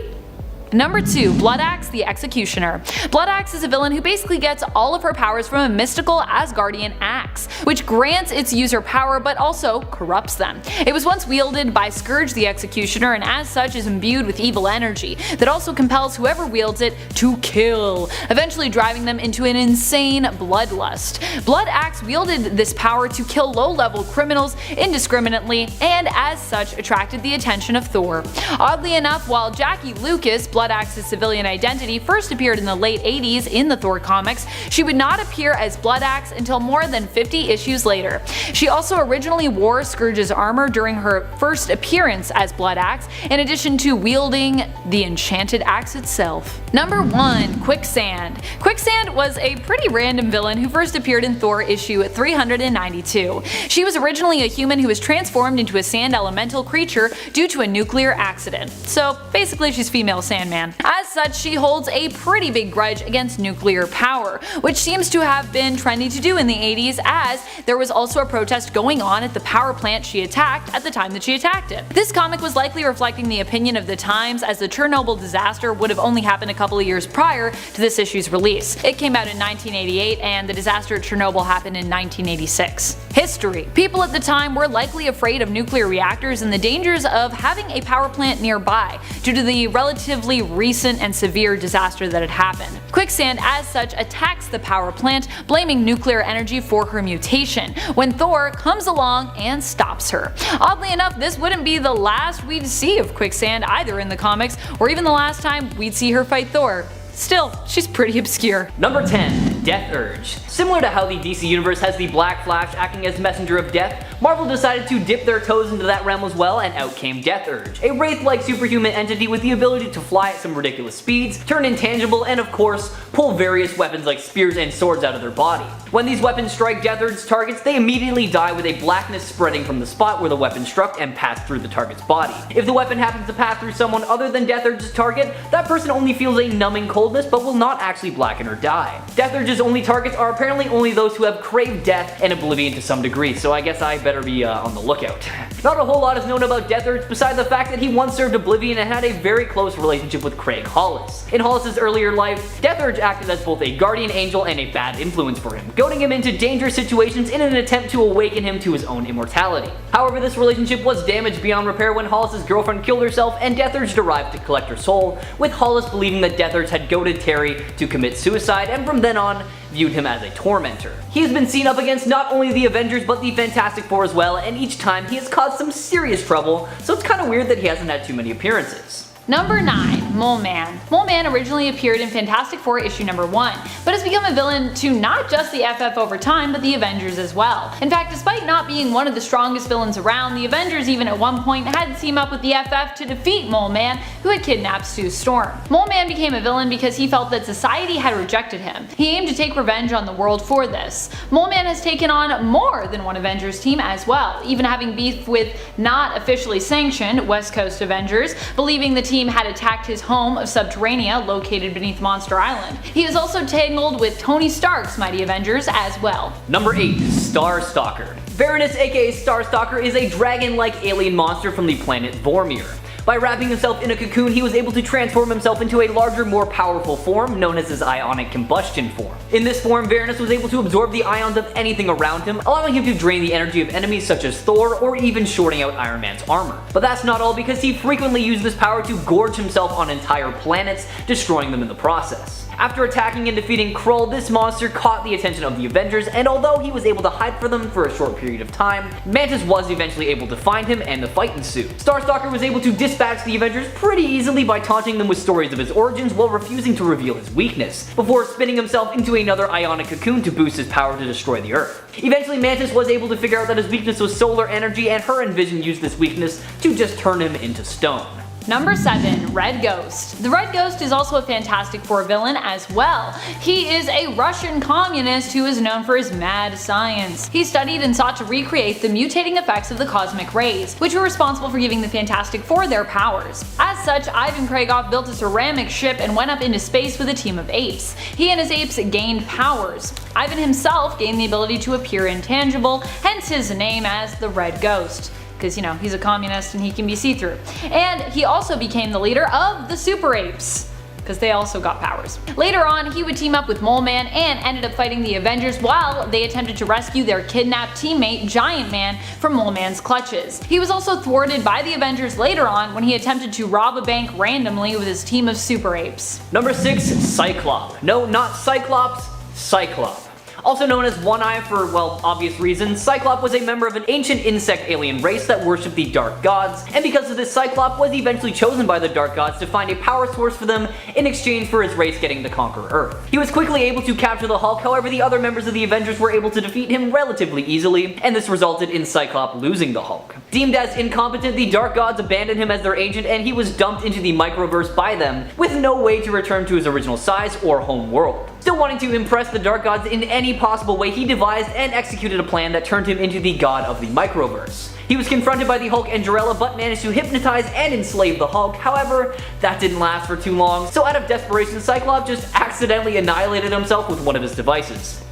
Number 2. Bloodaxe the Executioner. Bloodaxe is a villain who basically gets all of her powers from a mystical Asgardian axe, which grants its user power but also corrupts them. It was once wielded by Scourge the Executioner, and as such is imbued with evil energy that also compels whoever wields it to kill, eventually driving them into an insane bloodlust. Bloodaxe wielded this power to kill low-level criminals indiscriminately, and as such attracted the attention of Thor. Oddly enough, while Jackie Lucas, Bloodaxe's civilian identity, first appeared in the late 80s in the Thor comics, she would not appear as Bloodaxe until more than 50 issues later. She also originally wore Scourge's armor during her first appearance as Bloodaxe, in addition to wielding the enchanted axe itself. Number 1. Quicksand. Quicksand was a pretty random villain who first appeared in Thor issue 392. She was originally a human who was transformed into a sand elemental creature due to a nuclear accident. So basically she's female Sandman. As such, she holds a pretty big grudge against nuclear power, which seems to have been trendy to do in the 80s, as there was also a protest going on at the power plant she attacked at the time that she attacked it. This comic was likely reflecting the opinion of the times, as the Chernobyl disaster would have only happened a couple of years prior to this issue's release. It came out in 1988 and the disaster at Chernobyl happened in 1986. History. People at the time were likely afraid of nuclear reactors and the dangers of having a power plant nearby due to the relatively recent and severe disaster that had happened. Quicksand as such attacks the power plant, blaming nuclear energy for her mutation, when Thor comes along and stops her. Oddly enough, this wouldn't be the last we'd see of Quicksand either in the comics, or even the last time we'd see her fight Thor. Still, she's pretty obscure.
Number 10. DeathUrge. Similar to how the DC Universe has the Black Flash acting as messenger of death, Marvel decided to dip their toes into that realm as well, and out came DeathUrge, a wraith-like superhuman entity with the ability to fly at some ridiculous speeds, turn intangible, and of course, pull various weapons like spears and swords out of their body. When these weapons strike DeathUrge's targets, they immediately die with a blackness spreading from the spot where the weapon struck and passed through the target's body. If the weapon happens to pass through someone other than DeathUrge's target, that person only feels a numbing coldness but will not actually blacken or die. DeathUrge's only targets are apparently only those who have craved death and oblivion to some degree, so I guess I better be on the lookout. Not a whole lot is known about DeathUrge besides the fact that he once served Oblivion and had a very close relationship with Craig Hollis. In Hollis' earlier life, DeathUrge acted as both a guardian angel and a bad influence for him, goading him into dangerous situations in an attempt to awaken him to his own immortality. However, this relationship was damaged beyond repair when Hollis' girlfriend killed herself and DeathUrge arrived to collect her soul, with Hollis believing that DeathUrge had goaded Terry to commit suicide and from then on viewed him as a tormentor. He has been seen up against not only the Avengers but the Fantastic Four as well, and each time he has caused some serious trouble, so it's kinda weird that he hasn't had too many appearances.
Number 9. Mole Man. Mole Man originally appeared in Fantastic Four issue number 1, but has become a villain to not just the FF over time, but the Avengers as well. In fact, despite not being one of the strongest villains around, the Avengers even at one point had to team up with the FF to defeat Mole Man, who had kidnapped Sue Storm. Mole Man became a villain because he felt that society had rejected him. He aimed to take revenge on the world for this. Mole Man has taken on more than one Avengers team as well, even having beef with not officially sanctioned West Coast Avengers, believing the team had attacked his home of Subterranea located beneath Monster Island. He is also tangled with Tony Stark's Mighty Avengers as well.
Number 8. Star Stalker. Villainous aka Star Stalker is a dragon-like alien monster from the planet Vormir. By wrapping himself in a cocoon, he was able to transform himself into a larger, more powerful form, known as his ionic combustion form. In this form, Villainous was able to absorb the ions of anything around him, allowing him to drain the energy of enemies such as Thor, or even shorting out Iron Man's armor. But that's not all, because he frequently used this power to gorge himself on entire planets, destroying them in the process. After attacking and defeating Krull, this monster caught the attention of the Avengers, and although he was able to hide from them for a short period of time, Mantis was eventually able to find him and the fight ensued. Starstalker was able to dispatch the Avengers pretty easily by taunting them with stories of his origins while refusing to reveal his weakness, before spinning himself into another ionic cocoon to boost his power to destroy the Earth. Eventually, Mantis was able to figure out that his weakness was solar energy, and her and Vision used this weakness to just turn him into stone.
Number 7. Red Ghost. The Red Ghost is also a Fantastic Four villain as well. He is a Russian communist who is known for his mad science. He studied and sought to recreate the mutating effects of the cosmic rays, which were responsible for giving the Fantastic Four their powers. As such, Ivan Kragoff built a ceramic ship and went up into space with a team of apes. He and his apes gained powers. Ivan himself gained the ability to appear intangible, hence his name as the Red Ghost. Because, you know, he's a communist and he can be see-through. And he also became the leader of the Super Apes, because they also got powers. Later on, he would team up with Mole Man and ended up fighting the Avengers while they attempted to rescue their kidnapped teammate Giant Man from Mole Man's clutches. He was also thwarted by the Avengers later on when he attempted to rob a bank randomly with his team of Super Apes.
Number 6. Cyclops. No, not Cyclops, Cyclops. Also known as One Eye for, well, obvious reasons, Cyclops was a member of an ancient insect alien race that worshipped the Dark Gods, and because of this, Cyclops was eventually chosen by the Dark Gods to find a power source for them in exchange for his race getting to conquer Earth. He was quickly able to capture the Hulk, however the other members of the Avengers were able to defeat him relatively easily, and this resulted in Cyclops losing the Hulk. Deemed as incompetent, the Dark Gods abandoned him as their agent, and he was dumped into the microverse by them, with no way to return to his original size or home world. Still wanting to impress the Dark Gods in any possible way, he devised and executed a plan that turned him into the god of the microverse. He was confronted by the Hulk and Jarella, but managed to hypnotize and enslave the Hulk. However, that didn't last for too long, so out of desperation, Cyclops just accidentally annihilated himself with one of his devices.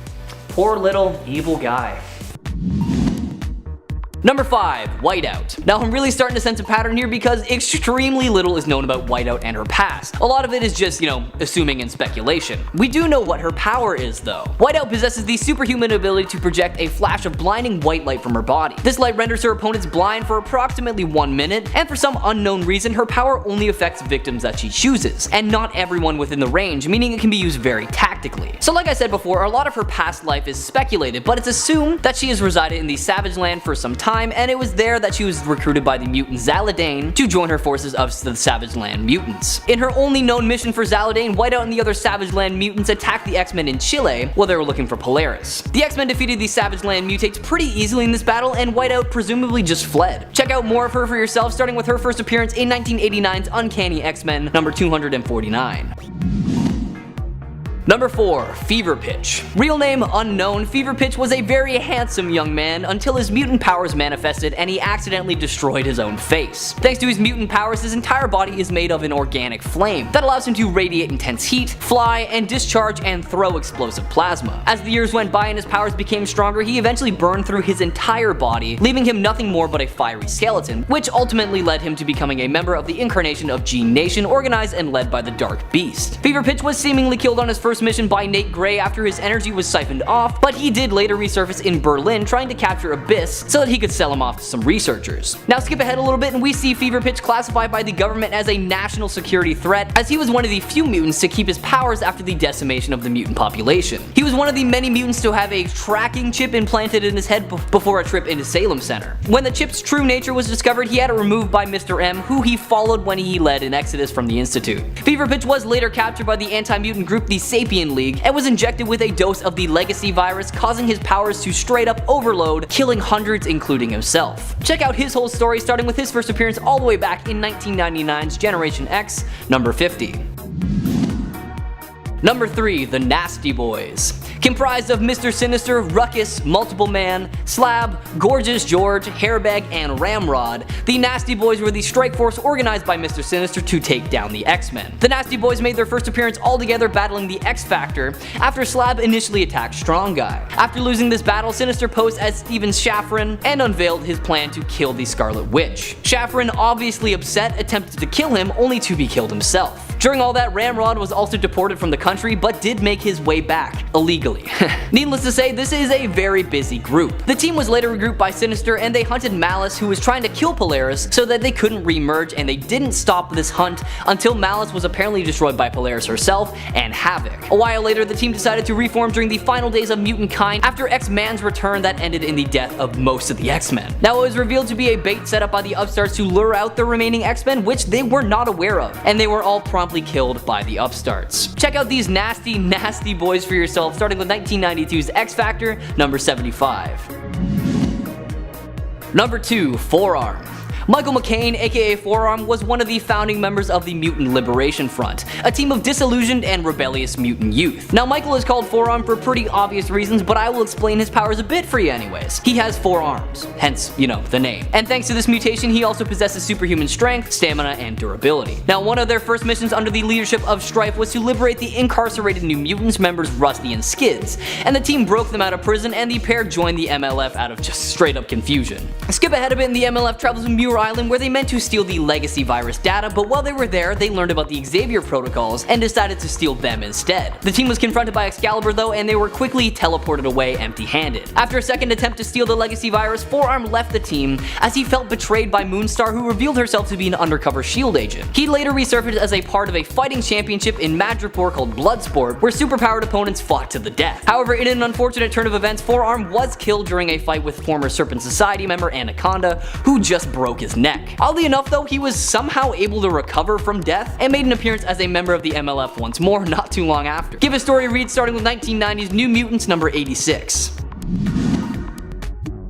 Poor little evil guy. Number 5. Whiteout. Now I'm really starting to sense a pattern here because extremely little is known about Whiteout and her past. A lot of it is just, assuming and speculation. We do know what her power is though. Whiteout possesses the superhuman ability to project a flash of blinding white light from her body. This light renders her opponents blind for approximately 1 minute, and for some unknown reason her power only affects victims that she chooses, and not everyone within the range, meaning it can be used very tactically. So like I said before, a lot of her past life is speculated, but it's assumed that she has resided in the Savage Land for some time, time, and it was there that she was recruited by the mutant Zaladane to join her forces of the Savage Land Mutants. In her only known mission for Zaladane, Whiteout and the other Savage Land Mutants attacked the X-Men in Chile while they were looking for Polaris. The X-Men defeated the Savage Land Mutates pretty easily in this battle, and Whiteout presumably just fled. Check out more of her for yourself, starting with her first appearance in 1989's Uncanny X-Men number 249. Number 4. Fever Pitch. Real name unknown, Fever Pitch was a very handsome young man until his mutant powers manifested and he accidentally destroyed his own face. Thanks to his mutant powers, his entire body is made of an organic flame that allows him to radiate intense heat, fly, and discharge and throw explosive plasma. As the years went by and his powers became stronger, he eventually burned through his entire body, leaving him nothing more but a fiery skeleton, which ultimately led him to becoming a member of the incarnation of G Nation, organized and led by the Dark Beast. Fever Pitch was seemingly killed on his first mission by Nate Gray after his energy was siphoned off, but he did later resurface in Berlin trying to capture Abyss so that he could sell him off to some researchers. Now skip ahead a little bit and we see Fever Pitch classified by the government as a national security threat, as he was one of the few mutants to keep his powers after the decimation of the mutant population. He was one of the many mutants to have a tracking chip implanted in his head before a trip into Salem Center. When the chip's true nature was discovered, he had it removed by Mr. M, who he followed when he led an exodus from the Institute. Fever Pitch was later captured by the anti-mutant group the Sapien League and was injected with a dose of the Legacy virus, causing his powers to straight up overload, killing hundreds including himself. Check out his whole story, starting with his first appearance all the way back in 1999's Generation X, number 50. Number 3. The Nasty Boys. Comprised of Mr. Sinister, Ruckus, Multiple Man, Slab, Gorgeous George, Hairbag, and Ramrod, the Nasty Boys were the strike force organized by Mr. Sinister to take down the X-Men. The Nasty Boys made their first appearance all together battling the X-Factor after Slab initially attacked Strong Guy. After losing this battle, Sinister posed as Steven Shafran and unveiled his plan to kill the Scarlet Witch. Shafran, obviously upset, attempted to kill him only to be killed himself. During all that, Ramrod was also deported from the country but did make his way back, illegally. Needless to say, this is a very busy group. The team was later regrouped by Sinister and they hunted Malice, who was trying to kill Polaris so that they couldn't remerge, and they didn't stop this hunt until Malice was apparently destroyed by Polaris herself and Havoc. A while later, the team decided to reform during the final days of Mutant Kind after X-Man's return that ended in the death of most of the X-Men. Now it was revealed to be a bait set up by the Upstarts to lure out the remaining X-Men, which they were not aware of, and they were all promptly killed by the Upstarts. Check out these nasty, nasty boys for yourself, starting with 1992's X-Factor, number 75. Number 2. Forearm. Michael McCain, aka Forearm, was one of the founding members of the Mutant Liberation Front, a team of disillusioned and rebellious mutant youth. Now Michael is called Forearm for pretty obvious reasons, but I will explain his powers a bit for you anyways. He has 4 arms, hence, you know, the name. And thanks to this mutation, he also possesses superhuman strength, stamina, and durability. Now one of their first missions under the leadership of Strife was to liberate the incarcerated New Mutants members Rusty and Skids, and the team broke them out of prison and the pair joined the MLF out of just straight up confusion. Skip ahead a bit and the MLF travels to Muir Island, where they meant to steal the Legacy virus data, but while they were there, they learned about the Xavier protocols and decided to steal them instead. The team was confronted by Excalibur though, and they were quickly teleported away empty-handed. After a second attempt to steal the Legacy virus, Forearm left the team as he felt betrayed by Moonstar, who revealed herself to be an undercover SHIELD agent. He later resurfaced as a part of a fighting championship in Madripoor called Bloodsport, where superpowered opponents fought to the death. However, in an unfortunate turn of events, Forearm was killed during a fight with former Serpent Society member Anaconda, who just broke his neck. Oddly enough though, he was somehow able to recover from death and made an appearance as a member of the MLF once more not too long after. Give a story read starting with 1990's New Mutants number 86.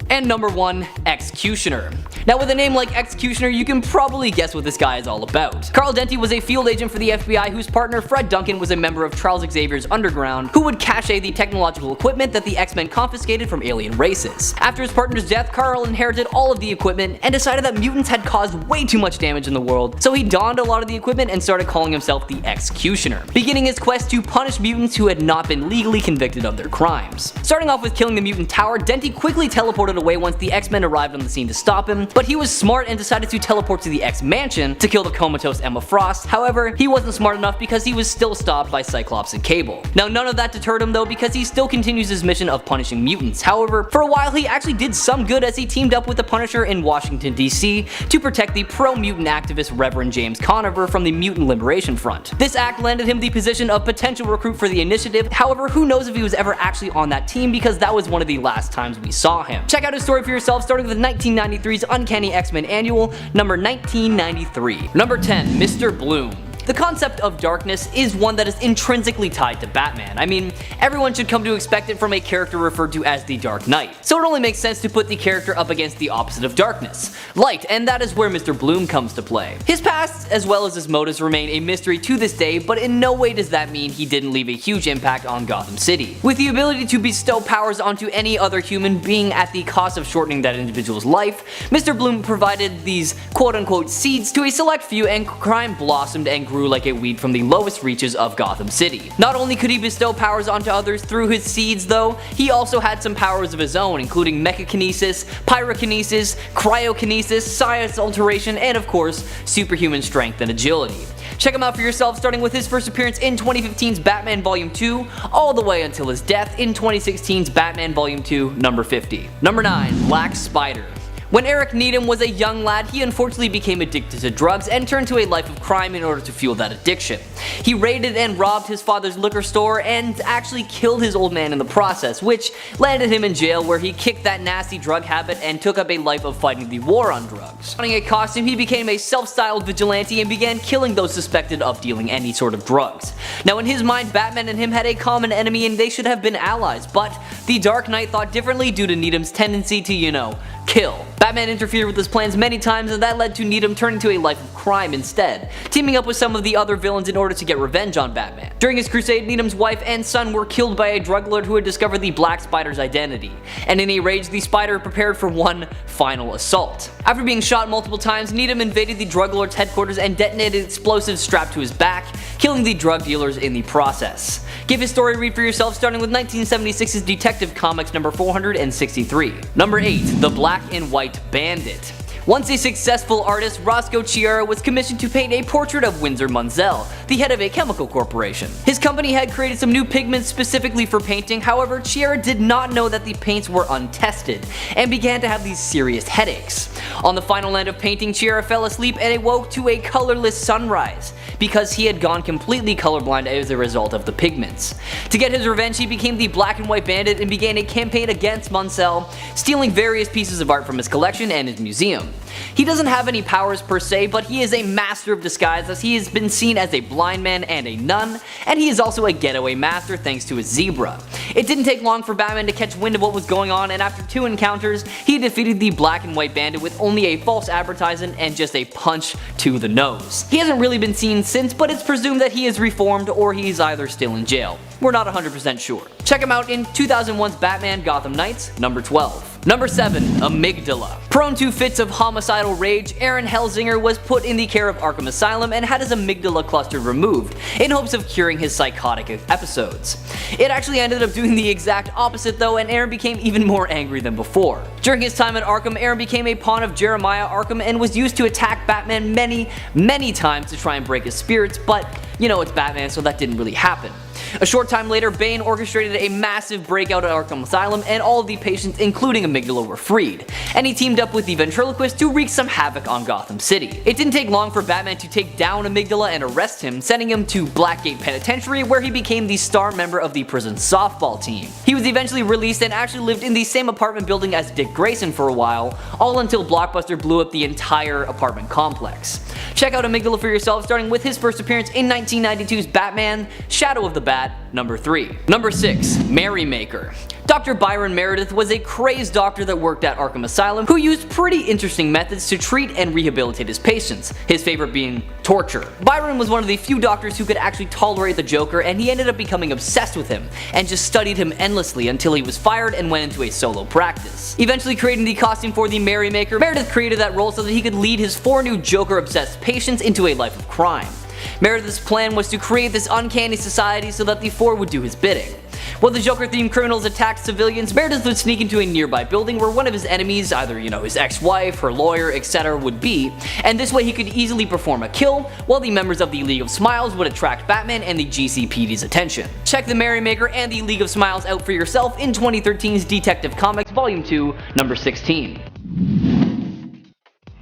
And number 1, Executioner. Now with a name like Executioner, you can probably guess what this guy is all about. Carl Denty was a field agent for the FBI whose partner Fred Duncan was a member of Charles Xavier's Underground, who would cache the technological equipment that the X-Men confiscated from alien races. After his partner's death, Carl inherited all of the equipment and decided that mutants had caused way too much damage in the world, so he donned a lot of the equipment and started calling himself the Executioner, beginning his quest to punish mutants who had not been legally convicted of their crimes. Starting off with killing the mutant tower, Denty quickly teleported away once the X-Men arrived on the scene to stop him, but he was smart and decided to teleport to the X-Mansion to kill the comatose Emma Frost. However, he wasn't smart enough because he was still stopped by Cyclops and Cable. Now none of that deterred him though, because he still continues his mission of punishing mutants. However, for a while he actually did some good as he teamed up with the Punisher in Washington DC to protect the pro-mutant activist Reverend James Conover from the Mutant Liberation Front. This act landed him the position of potential recruit for the initiative. However, who knows if he was ever actually on that team, because that was one of the last times we saw him. Check out out a story for yourself, starting with 1993's Uncanny X-Men Annual, number 1993. Number 10, Mr. Bloom. The concept of darkness is one that is intrinsically tied to Batman. I mean, everyone should come to expect it from a character referred to as the Dark Knight. So it only makes sense to put the character up against the opposite of darkness, light, and that is where Mr. Bloom comes to play. His past, as well as his motives, remain a mystery to this day, but in no way does that mean he didn't leave a huge impact on Gotham City. With the ability to bestow powers onto any other human being at the cost of shortening that individual's life, Mr. Bloom provided these quote-unquote seeds to a select few, and crime blossomed and grew like a weed from the lowest reaches of Gotham City. Not only could he bestow powers onto others through his seeds though, he also had some powers of his own, including mechakinesis, pyrokinesis, cryokinesis, science alteration, and of course, superhuman strength and agility. Check him out for yourself, starting with his first appearance in 2015's Batman Volume 2, all the way until his death in 2016's Batman Volume 2, number 50. Number 9, Black Spider. When Eric Needham was a young lad, he unfortunately became addicted to drugs and turned to a life of crime in order to fuel that addiction. He raided and robbed his father's liquor store and actually killed his old man in the process, which landed him in jail, where he kicked that nasty drug habit and took up a life of fighting the war on drugs. Donning a costume, he became a self-styled vigilante and began killing those suspected of dealing any sort of drugs. Now in his mind, Batman and him had a common enemy and they should have been allies, but the Dark Knight thought differently due to Needham's tendency to, kill. Batman interfered with his plans many times, and that led to Needham turning to a life of crime instead, teaming up with some of the other villains in order to get revenge on Batman. During his crusade, Needham's wife and son were killed by a drug lord who had discovered the Black Spider's identity, and in a rage, the Spider prepared for one final assault. After being shot multiple times, Needham invaded the drug lord's headquarters and detonated explosives strapped to his back, killing the drug dealers in the process. Give his story a read for yourself, starting with 1976's Detective Comics number 463. Number 8, The Black and White Bandit. Once a successful artist, Roscoe Chiara was commissioned to paint a portrait of Windsor Munzell, the head of a chemical corporation. His company had created some new pigments specifically for painting, however, Chiara did not know that the paints were untested, and began to have these serious headaches. On the final end of painting, Chiara fell asleep and awoke to a colorless sunrise, because he had gone completely colorblind as a result of the pigments. To get his revenge, he became the Black and White Bandit and began a campaign against Munsell, stealing various pieces of art from his collection and his museum. He doesn't have any powers per se, but he is a master of disguise, as he has been seen as a blind man and a nun, and he is also a getaway master thanks to his zebra. It didn't take long for Batman to catch wind of what was going on, and after 2 encounters, he defeated the Black and White Bandit with only a false advertisement and just a punch to the nose. He hasn't really been seen since, but it's presumed that he is reformed or he's either still in jail. We're not 100% sure. Check him out in 2001's Batman Gotham Knights, number 12. Number 7, Amydala. Prone to fits of homicidal rage, Aaron Helsinger was put in the care of Arkham Asylum and had his amygdala cluster removed, in hopes of curing his psychotic episodes. It actually ended up doing the exact opposite though, and Aaron became even more angry than before. During his time at Arkham, Aaron became a pawn of Jeremiah Arkham and was used to attack Batman many times to try and break his spirits, but it's Batman, so that didn't really happen. A short time later, Bane orchestrated a massive breakout at Arkham Asylum, and all of the patients, including Amydala, were freed, and he teamed up with the ventriloquist to wreak some havoc on Gotham City. It didn't take long for Batman to take down Amydala and arrest him, sending him to Blackgate Penitentiary, where he became the star member of the prison softball team. He was eventually released and actually lived in the same apartment building as Dick Grayson for a while, all until Blockbuster blew up the entire apartment complex. Check out Amydala for yourself, starting with his first appearance in 1992's Batman, Shadow of the Bat, number 3. Number 6, Merrymaker. Dr. Byron Meredith was a crazed doctor that worked at Arkham Asylum who used pretty interesting methods to treat and rehabilitate his patients, his favorite being torture. Byron was one of the few doctors who could actually tolerate the Joker, and he ended up becoming obsessed with him and just studied him endlessly until he was fired and went into a solo practice. Eventually creating the costume for the Merrymaker, Meredith created that role so that he could lead his 4 new Joker-obsessed patients into a life of crime. Meredith's plan was to create this uncanny society so that the 4 would do his bidding. While the Joker-themed criminals attacked civilians, Meredith would sneak into a nearby building where one of his enemies, either his ex-wife, her lawyer, etc. would be, and this way he could easily perform a kill, while the members of the League of Smiles would attract Batman and the GCPD's attention. Check the Merrymaker and the League of Smiles out for yourself in 2013's Detective Comics Volume 2, number 16.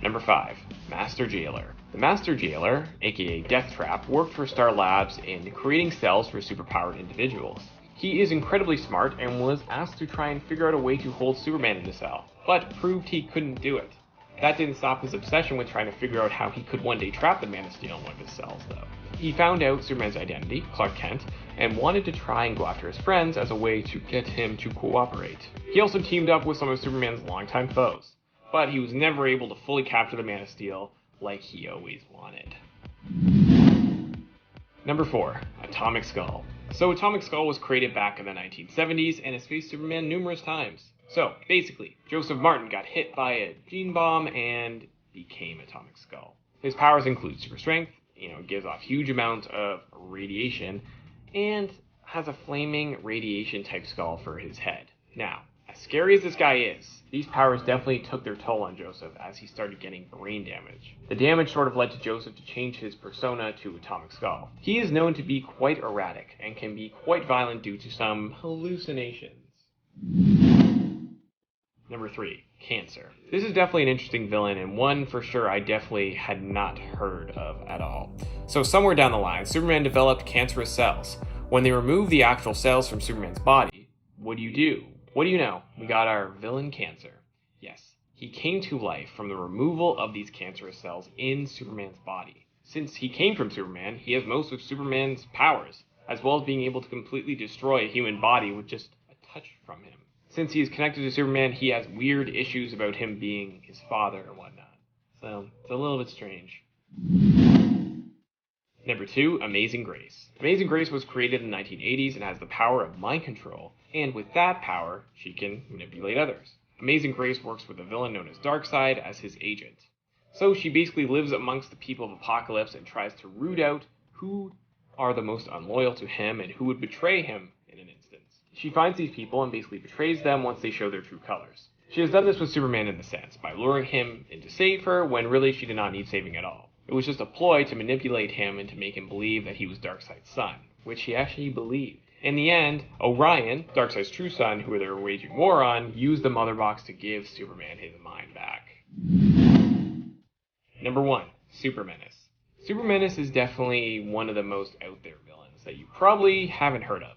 Number 5, Master Jailer. The Master Jailer, aka Death Trap, worked for Star Labs in creating cells for superpowered individuals. He is incredibly smart and was asked to try and figure out a way to hold Superman in the cell, but proved he couldn't do it. That didn't stop his obsession with trying to figure out how he could one day trap the Man of Steel in one of his cells, though. He found out Superman's identity, Clark Kent, and wanted to try and go after his friends as a way to get him to cooperate. He also teamed up with some of Superman's longtime foes, but he was never able to fully capture the Man of Steel like he always wanted. Number 4. Atomic Skull. So Atomic Skull was created back in the 1970s and has faced Superman numerous times. So, basically, Joseph Martin got hit by a gene bomb and became Atomic Skull. His powers include super strength, gives off huge amounts of radiation, and has a flaming radiation type skull for his head. Now, as scary as this guy is, these powers definitely took their toll on Joseph as he started getting brain damage. The damage sort of led to Joseph to change his persona to Atomic Skull. He is known to be quite erratic and can be quite violent due to some hallucinations. Number 3. Cancer. This is definitely an interesting villain and one for sure I definitely had not heard of at all. So somewhere down the line, Superman developed cancerous cells. When they removed the actual cells from Superman's body, what do? What do you know? We got our villain Cancer. Yes, he came to life from the removal of these cancerous cells in Superman's body. Since he came from Superman, he has most of Superman's powers, as well as being able to completely destroy a human body with just a touch from him. Since he is connected to Superman, he has weird issues about him being his father and whatnot. So, it's a little bit strange. Number 2, Amazing Grace. Amazing Grace was created in the 1980s and has the power of mind control, and with that power, she can manipulate others. Amazing Grace works with a villain known as Darkseid as his agent. So she basically lives amongst the people of Apokolips and tries to root out who are the most unloyal to him and who would betray him in an instance. She finds these people and basically betrays them once they show their true colors. She has done this with Superman in a sense, by luring him in to save her when really she did not need saving at all. It was just a ploy to manipulate him and to make him believe that he was Darkseid's son, which he actually believed. In the end, Orion, Darkseid's true son, who they were waging war on, used the Mother Box to give Superman his mind back. Number 1, Super Menace. Super Menace is definitely one of the most out there villains that you probably haven't heard of.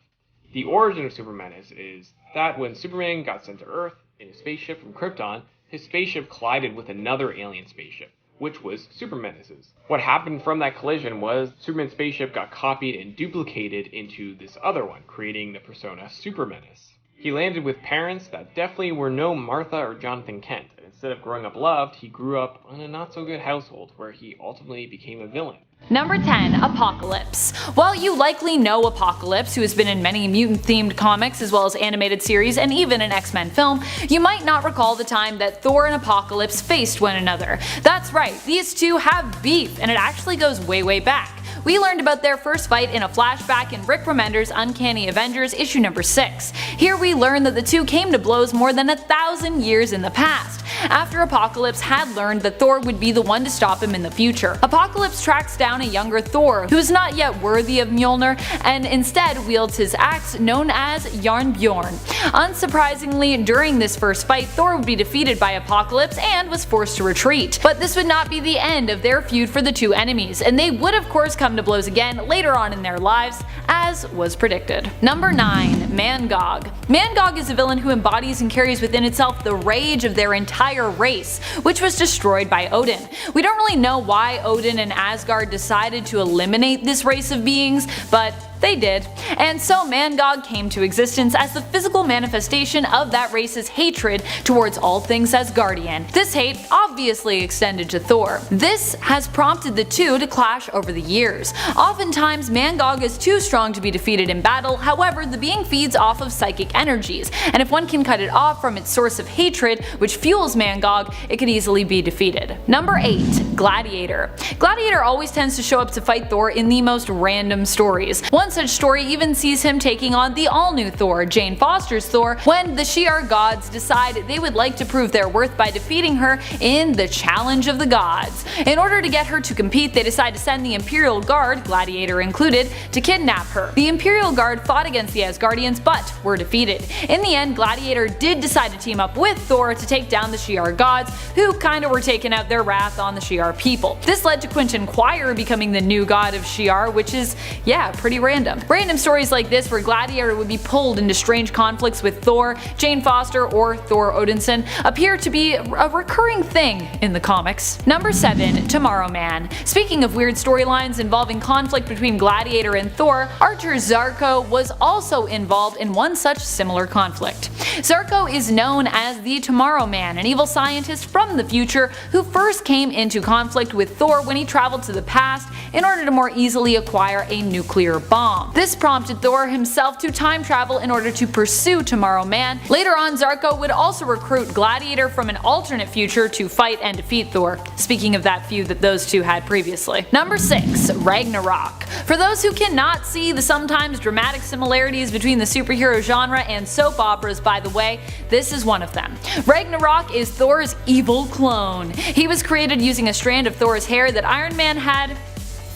The origin of Super Menace is that when Superman got sent to Earth in a spaceship from Krypton, his spaceship collided with another alien spaceship, which was Super Menace's. What happened from that collision was Superman's spaceship got copied and duplicated into this other one, creating the persona Super Menace. He landed with parents that definitely were no Martha or Jonathan Kent, and instead of growing up loved, he grew up in a not-so-good household where he ultimately became a villain.
Number 10. Apokolips. While you likely know Apokolips, who has been in many mutant-themed comics as well as animated series and even an X-Men film, you might not recall the time that Thor and Apokolips faced one another. That's right, these two have beef, and it actually goes way back. We learned about their first fight in a flashback in Rick Remender's Uncanny Avengers issue number 6. Here we learn that the two came to blows more than 1,000 years in the past, after Apokolips had learned that Thor would be the one to stop him in the future. Apokolips tracks down a younger Thor, who is not yet worthy of Mjolnir, and instead wields his axe known as Jarnbjorn. Unsurprisingly, during this first fight, Thor would be defeated by Apokolips and was forced to retreat. But this would not be the end of their feud for the two enemies, and they would of course come to blows again later on in their lives, as was predicted. Number 9. Mangog. Mangog is a villain who embodies and carries within itself the rage of their entire race, which was destroyed by Odin. We don't really know why Odin and Asgard decided to eliminate this race of beings, but they did. And so Mangog came to existence as the physical manifestation of that race's hatred towards all things Asgardian. This hate obviously extended to Thor. This has prompted the two to clash over the years. Oftentimes Mangog is too strong to be defeated in battle, however the being feeds off of psychic energies, and if one can cut it off from its source of hatred, which fuels Mangog, it could easily be defeated. Number 8. Gladiator. Gladiator always tends to show up to fight Thor in the most random stories. One such story even sees him taking on the all-new Thor, Jane Foster's Thor, when the Shi'ar gods decide they would like to prove their worth by defeating her in the Challenge of the Gods. In order to get her to compete, they decide to send the Imperial Guard, Gladiator included, to kidnap her. The Imperial Guard fought against the Asgardians but were defeated. In the end, Gladiator did decide to team up with Thor to take down the Shi'ar gods, who kinda were taking out their wrath on the Shi'ar people. This led to Quentin Quire becoming the new god of Shi'ar, which is, yeah, pretty rare random. Random stories like this where Gladiator would be pulled into strange conflicts with Thor, Jane Foster, or Thor Odinson appear to be a recurring thing in the comics. Number 7. Tomorrow Man. Speaking of weird storylines involving conflict between Gladiator and Thor, Archer Zarko was also involved in one such similar conflict. Zarko is known as the Tomorrow Man, an evil scientist from the future who first came into conflict with Thor when he traveled to the past in order to more easily acquire a nuclear bomb. This prompted Thor himself to time travel in order to pursue Tomorrow Man. Later on, Zarko would also recruit Gladiator from an alternate future to fight and defeat Thor, speaking of that feud that those two had previously. Number 6. Ragnarok. For those who cannot see the sometimes dramatic similarities between the superhero genre and soap operas, by the way, this is one of them. Ragnarok is Thor's evil clone. He was created using a strand of Thor's hair that Iron Man had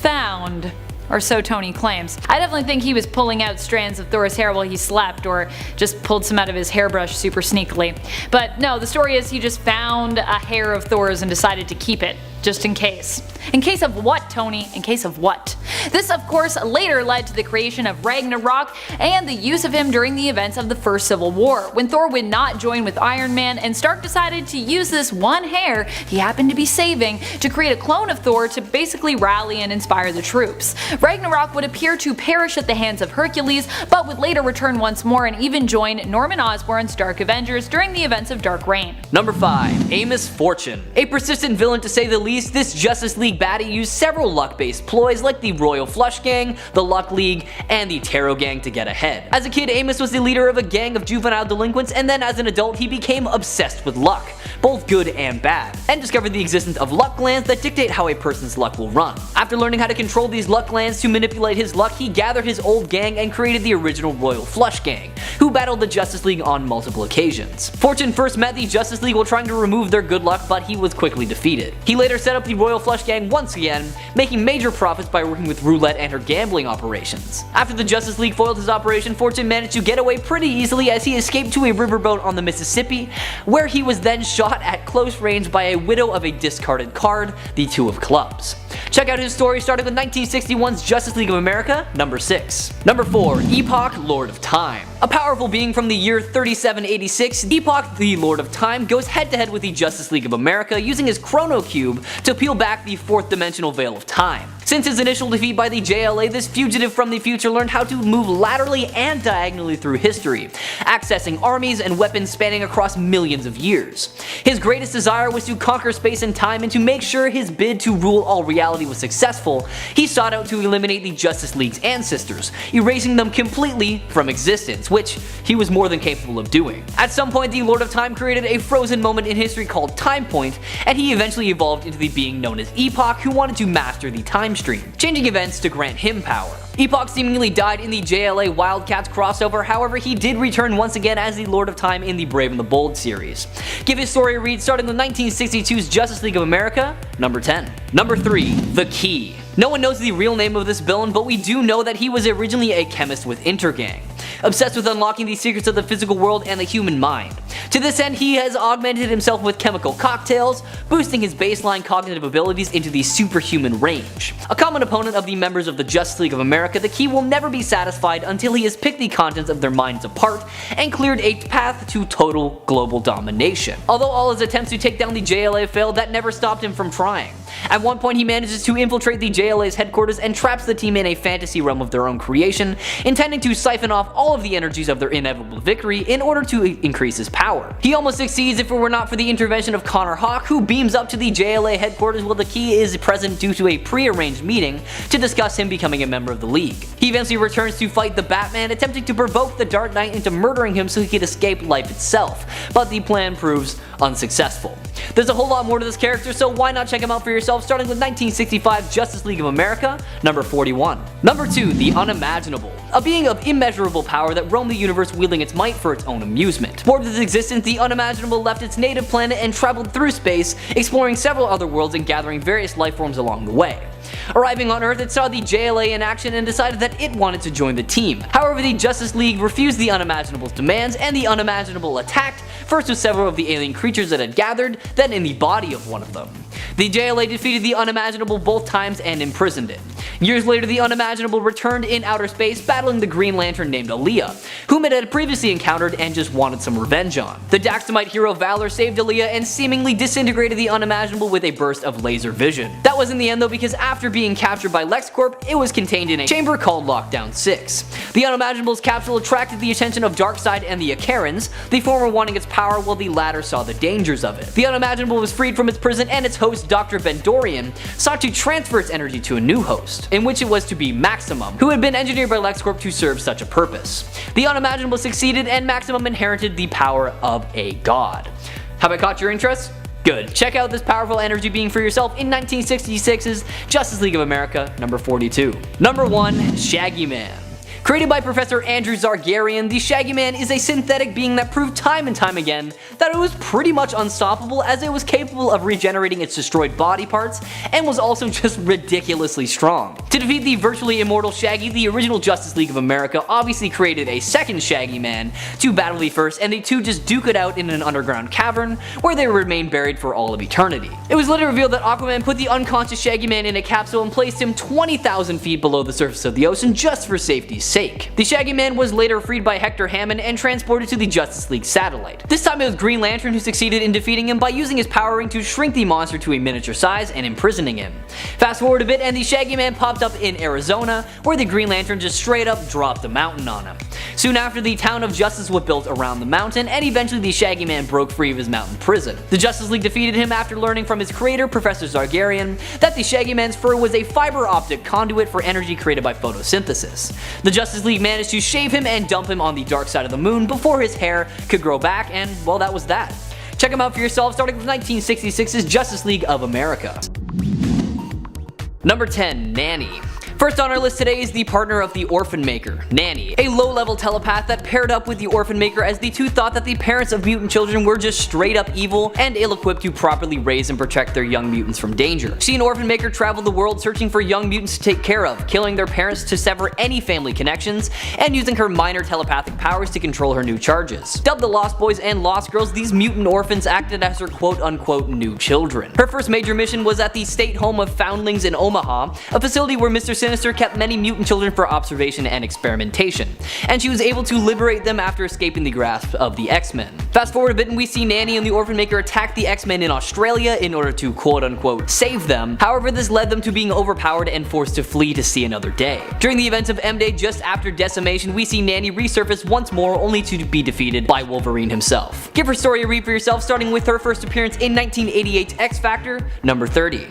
found. Or so Tony claims. I definitely think he was pulling out strands of Thor's hair while he slept, or just pulled some out of his hairbrush super sneakily. But no, the story is he just found a hair of Thor's and decided to keep it, just in case. In case of what, Tony? In case of what? This of course later led to the creation of Ragnarok and the use of him during the events of the First Civil War, when Thor would not join with Iron Man and Stark decided to use this one hair he happened to be saving to create a clone of Thor to basically rally and inspire the troops. Ragnarok would appear to perish at the hands of Hercules, but would later return once more and even join Norman Osborn's Dark Avengers during the events of Dark Reign.
Number 5. Amos Fortune. A persistent villain to say the least, this Justice League baddie used several luck-based ploys like the Royal Flush Gang, the Luck League, and the Tarot Gang to get ahead. As a kid, Amos was the leader of a gang of juvenile delinquents, and then as an adult he became obsessed with luck, both good and bad, and discovered the existence of luck glands that dictate how a person's luck will run. After learning how to control these luck glands to manipulate his luck, he gathered his old gang and created the original Royal Flush Gang, who battled the Justice League on multiple occasions. Fortune first met the Justice League while trying to remove their good luck, but he was quickly defeated. He later set up the Royal Flush Gang once again, making major profits by working with Roulette and her gambling operations. After the Justice League foiled his operation, Fortune managed to get away pretty easily as he escaped to a riverboat on the Mississippi, where he was then shot at close range by a widow of a discarded card, the Two of Clubs. Check out his story starting with 1961's Justice League of America, number 6. Number 4. Epoch, Lord of Time. A powerful being from the year 3786, Epoch the Lord of Time goes head to head with the Justice League of America using his Chrono Cube to peel back the 4th dimensional veil of time. Since his initial defeat by the JLA, this fugitive from the future learned how to move laterally and diagonally through history, accessing armies and weapons spanning across millions of years. His greatest desire was to conquer space and time, and to make sure his bid to rule all reality was successful, he sought out to eliminate the Justice League's ancestors, erasing them completely from existence, which he was more than capable of doing. At some point, the Lord of Time created a frozen moment in history called Time Point, and he eventually evolved into the being known as Epoch, who wanted to master the time stream, changing events to grant him power. Epoch seemingly died in the JLA Wildcats crossover, however he did return once again as the Lord of Time in the Brave and the Bold series. Give his story a read starting with 1962's Justice League of America, number 10. Number 3. The Key. No one knows the real name of this villain, but we do know that he was originally a chemist with Intergang, obsessed with unlocking the secrets of the physical world and the human mind. To this end, he has augmented himself with chemical cocktails, boosting his baseline cognitive abilities into the superhuman range. A common opponent of the members of the Justice League of America, the Key will never be satisfied until he has picked the contents of their minds apart and cleared a path to total global domination. Although all his attempts to take down the JLA failed, that never stopped him from trying. At one point, he manages to infiltrate the JLA's headquarters and traps the team in a fantasy realm of their own creation, intending to siphon off all of the energies of their inevitable victory in order to increase his power. He almost succeeds if it were not for the intervention of Connor Hawke, who beams up to the JLA headquarters while the Key is present due to a pre-arranged meeting to discuss him becoming a member of the League. He eventually returns to fight the Batman, attempting to provoke the Dark Knight into murdering him so he could escape life itself, but the plan proves unsuccessful. There's a whole lot more to this character, so why not check him out for yourself, starting with 1965 Justice League of America, number 41. Number 2. The Unimaginable. A being of immeasurable power that roamed the universe wielding its might for its own amusement. Bored with its existence, the Unimaginable left its native planet and traveled through space, exploring several other worlds and gathering various life forms along the way. Arriving on Earth, it saw the JLA in action and decided that it wanted to join the team. However, the Justice League refused the Unimaginable's demands, and the Unimaginable attacked, first with several of the alien creatures it had gathered, then in the body of one of them. The JLA defeated the Unimaginable both times and imprisoned it. Years later, the Unimaginable returned in outer space, battling the Green Lantern named Aaliyah, whom it had previously encountered and just wanted some revenge on. The Daxamite hero Valor saved Aaliyah and seemingly disintegrated the Unimaginable with a burst of laser vision. That was in the end though, because after being captured by LexCorp, it was contained in a chamber called Lockdown 6. The Unimaginable's capsule attracted the attention of Darkseid and the Akarans, the former wanting its power while the latter saw the dangers of it. The Unimaginable was freed from its prison and its host Dr. Bendorian sought to transfer its energy to a new host, in which it was to be Maximum, who had been engineered by LexCorp to serve such a purpose. The Unimaginable succeeded and Maximum inherited the power of a god. Have I caught your interest? Good. Check out this powerful energy being for yourself in 1966's Justice League of America number 42. Number 1. Shaggy Man. Created by Professor Andrew Zargarian, the Shaggy Man is a synthetic being that proved time and time again that it was pretty much unstoppable, as it was capable of regenerating its destroyed body parts and was also just ridiculously strong. To defeat the virtually immortal Shaggy, the original Justice League of America obviously created a second Shaggy Man to battle the first, and the two just duke it out in an underground cavern where they remain buried for all of eternity. It was later revealed that Aquaman put the unconscious Shaggy Man in a capsule and placed him 20,000 feet below the surface of the ocean just for safety's sake. The Shaggy Man was later freed by Hector Hammond and transported to the Justice League satellite. This time it was Green Lantern who succeeded in defeating him by using his power ring to shrink the monster to a miniature size and imprisoning him. Fast forward a bit and the Shaggy Man popped up in Arizona, where the Green Lantern just straight up dropped a mountain on him. Soon after, the town of Justice was built around the mountain, and eventually the Shaggy Man broke free of his mountain prison. The Justice League defeated him after learning from his creator, Professor Zargarian, that the Shaggy Man's fur was a fiber optic conduit for energy created by photosynthesis. The Justice League managed to shave him and dump him on the dark side of the moon before his hair could grow back, and well, that was that. Check him out for yourself, starting with 1966's Justice League of America. Number 10. Nanny. First on our list today is the partner of the Orphan Maker, Nanny, a low-level telepath that paired up with the Orphan Maker, as the two thought that the parents of mutant children were just straight up evil and ill-equipped to properly raise and protect their young mutants from danger. She and Orphan Maker traveled the world searching for young mutants to take care of, killing their parents to sever any family connections, and using her minor telepathic powers to control her new charges. Dubbed the Lost Boys and Lost Girls, these mutant orphans acted as her quote-unquote new children. Her first major mission was at the state home of foundlings in Omaha, a facility where Mr. Sinister kept many mutant children for observation and experimentation, and she was able to liberate them after escaping the grasp of the X-Men. Fast forward a bit and we see Nanny and the Orphan Maker attack the X-Men in Australia in order to quote-unquote save them. However, this led them to being overpowered and forced to flee to see another day. During the events of M-Day just after Decimation, we see Nanny resurface once more, only to be defeated by Wolverine himself. Give her story a read for yourself, starting with her first appearance in 1988's X-Factor, number 30.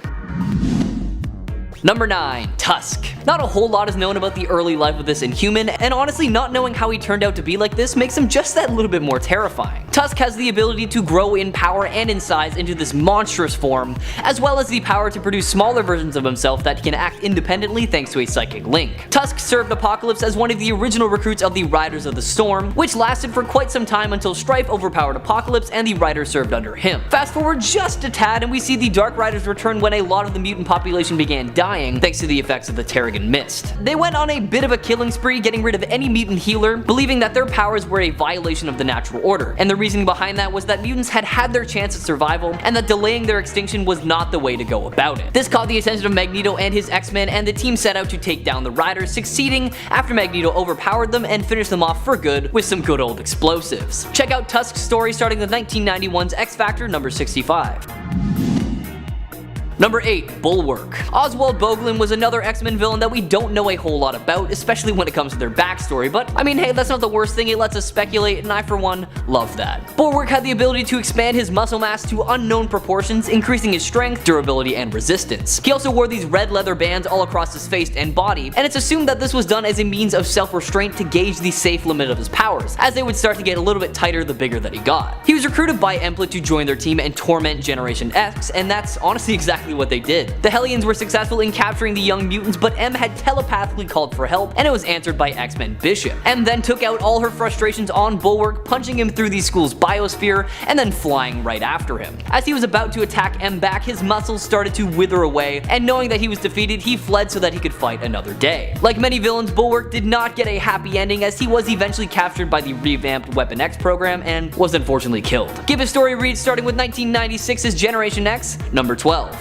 Number 9. Tusk. Not a whole lot is known about the early life of this Inhuman, and honestly not knowing how he turned out to be like this makes him just that little bit more terrifying. Tusk has the ability to grow in power and in size into this monstrous form, as well as the power to produce smaller versions of himself that can act independently thanks to a psychic link. Tusk served Apocalypse as one of the original recruits of the Riders of the Storm, which lasted for quite some time until Strife overpowered Apocalypse and the Riders served under him. Fast forward just a tad and we see the Dark Riders return when a lot of the mutant population began dying thanks to the effects of the Terrigen Mist. They went on a bit of a killing spree, getting rid of any mutant healer, believing that their powers were a violation of the natural order, and the reasoning behind that was that mutants had had their chance at survival and that delaying their extinction was not the way to go about it. This caught the attention of Magneto and his X-Men, and the team set out to take down the Riders, succeeding after Magneto overpowered them and finished them off for good with some good old explosives. Check out Tusk's story starting with 1991's X-Factor number 65. Number 8. Bulwark. Oswald Boglin was another X-Men villain that we don't know a whole lot about, especially when it comes to their backstory, but I mean, hey, that's not the worst thing. It lets us speculate, and I for one love that. Bulwark had the ability to expand his muscle mass to unknown proportions, increasing his strength, durability, and resistance. He also wore these red leather bands all across his face and body, and it's assumed that this was done as a means of self-restraint to gauge the safe limit of his powers, as they would start to get a little bit tighter the bigger that he got. He was recruited by Emplit to join their team and torment Generation X, and that's honestly exactly exactly what they did. The Hellions were successful in capturing the young mutants, but M had telepathically called for help, and it was answered by X-Men Bishop. M then took out all her frustrations on Bulwark, punching him through the school's biosphere, and then flying right after him. As he was about to attack M back, his muscles started to wither away, and knowing that he was defeated, he fled so that he could fight another day. Like many villains, Bulwark did not get a happy ending, as he was eventually captured by the revamped Weapon X program and was unfortunately killed. Give his story a read, starting with 1996's Generation X, number 12.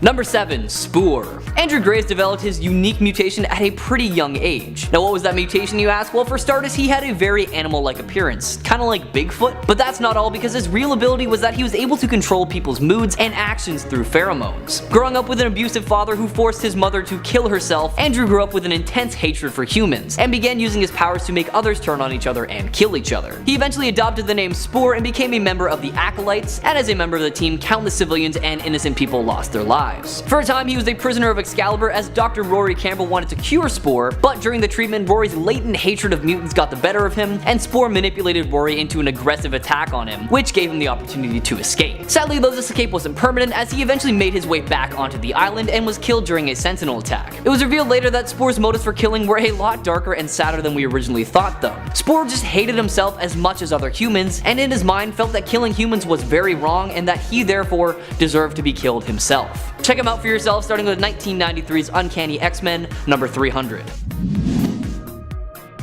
Number 7. Spore. Andrew Graves developed his unique mutation at a pretty young age. Now what was that mutation, you ask? Well, for starters, he had a very animal-like appearance, kinda like Bigfoot, but that's not all, because his real ability was that he was able to control people's moods and actions through pheromones. Growing up with an abusive father who forced his mother to kill herself, Andrew grew up with an intense hatred for humans, and began using his powers to make others turn on each other and kill each other. He eventually adopted the name Spore and became a member of the Acolytes, and as a member of the team, countless civilians and innocent people lost their lives. For a time, he was a prisoner of Excalibur, as Dr. Rory Campbell wanted to cure Spore, but during the treatment, Rory's latent hatred of mutants got the better of him, and Spore manipulated Rory into an aggressive attack on him, which gave him the opportunity to escape. Sadly, though, this escape wasn't permanent, as he eventually made his way back onto the island and was killed during a Sentinel attack. It was revealed later that Spore's motives for killing were a lot darker and sadder than we originally thought, though. Spore just hated himself as much as other humans, and in his mind felt that killing humans was very wrong and that he therefore deserved to be killed himself. Check him out for yourself, starting with 1993's Uncanny X-Men, number 300.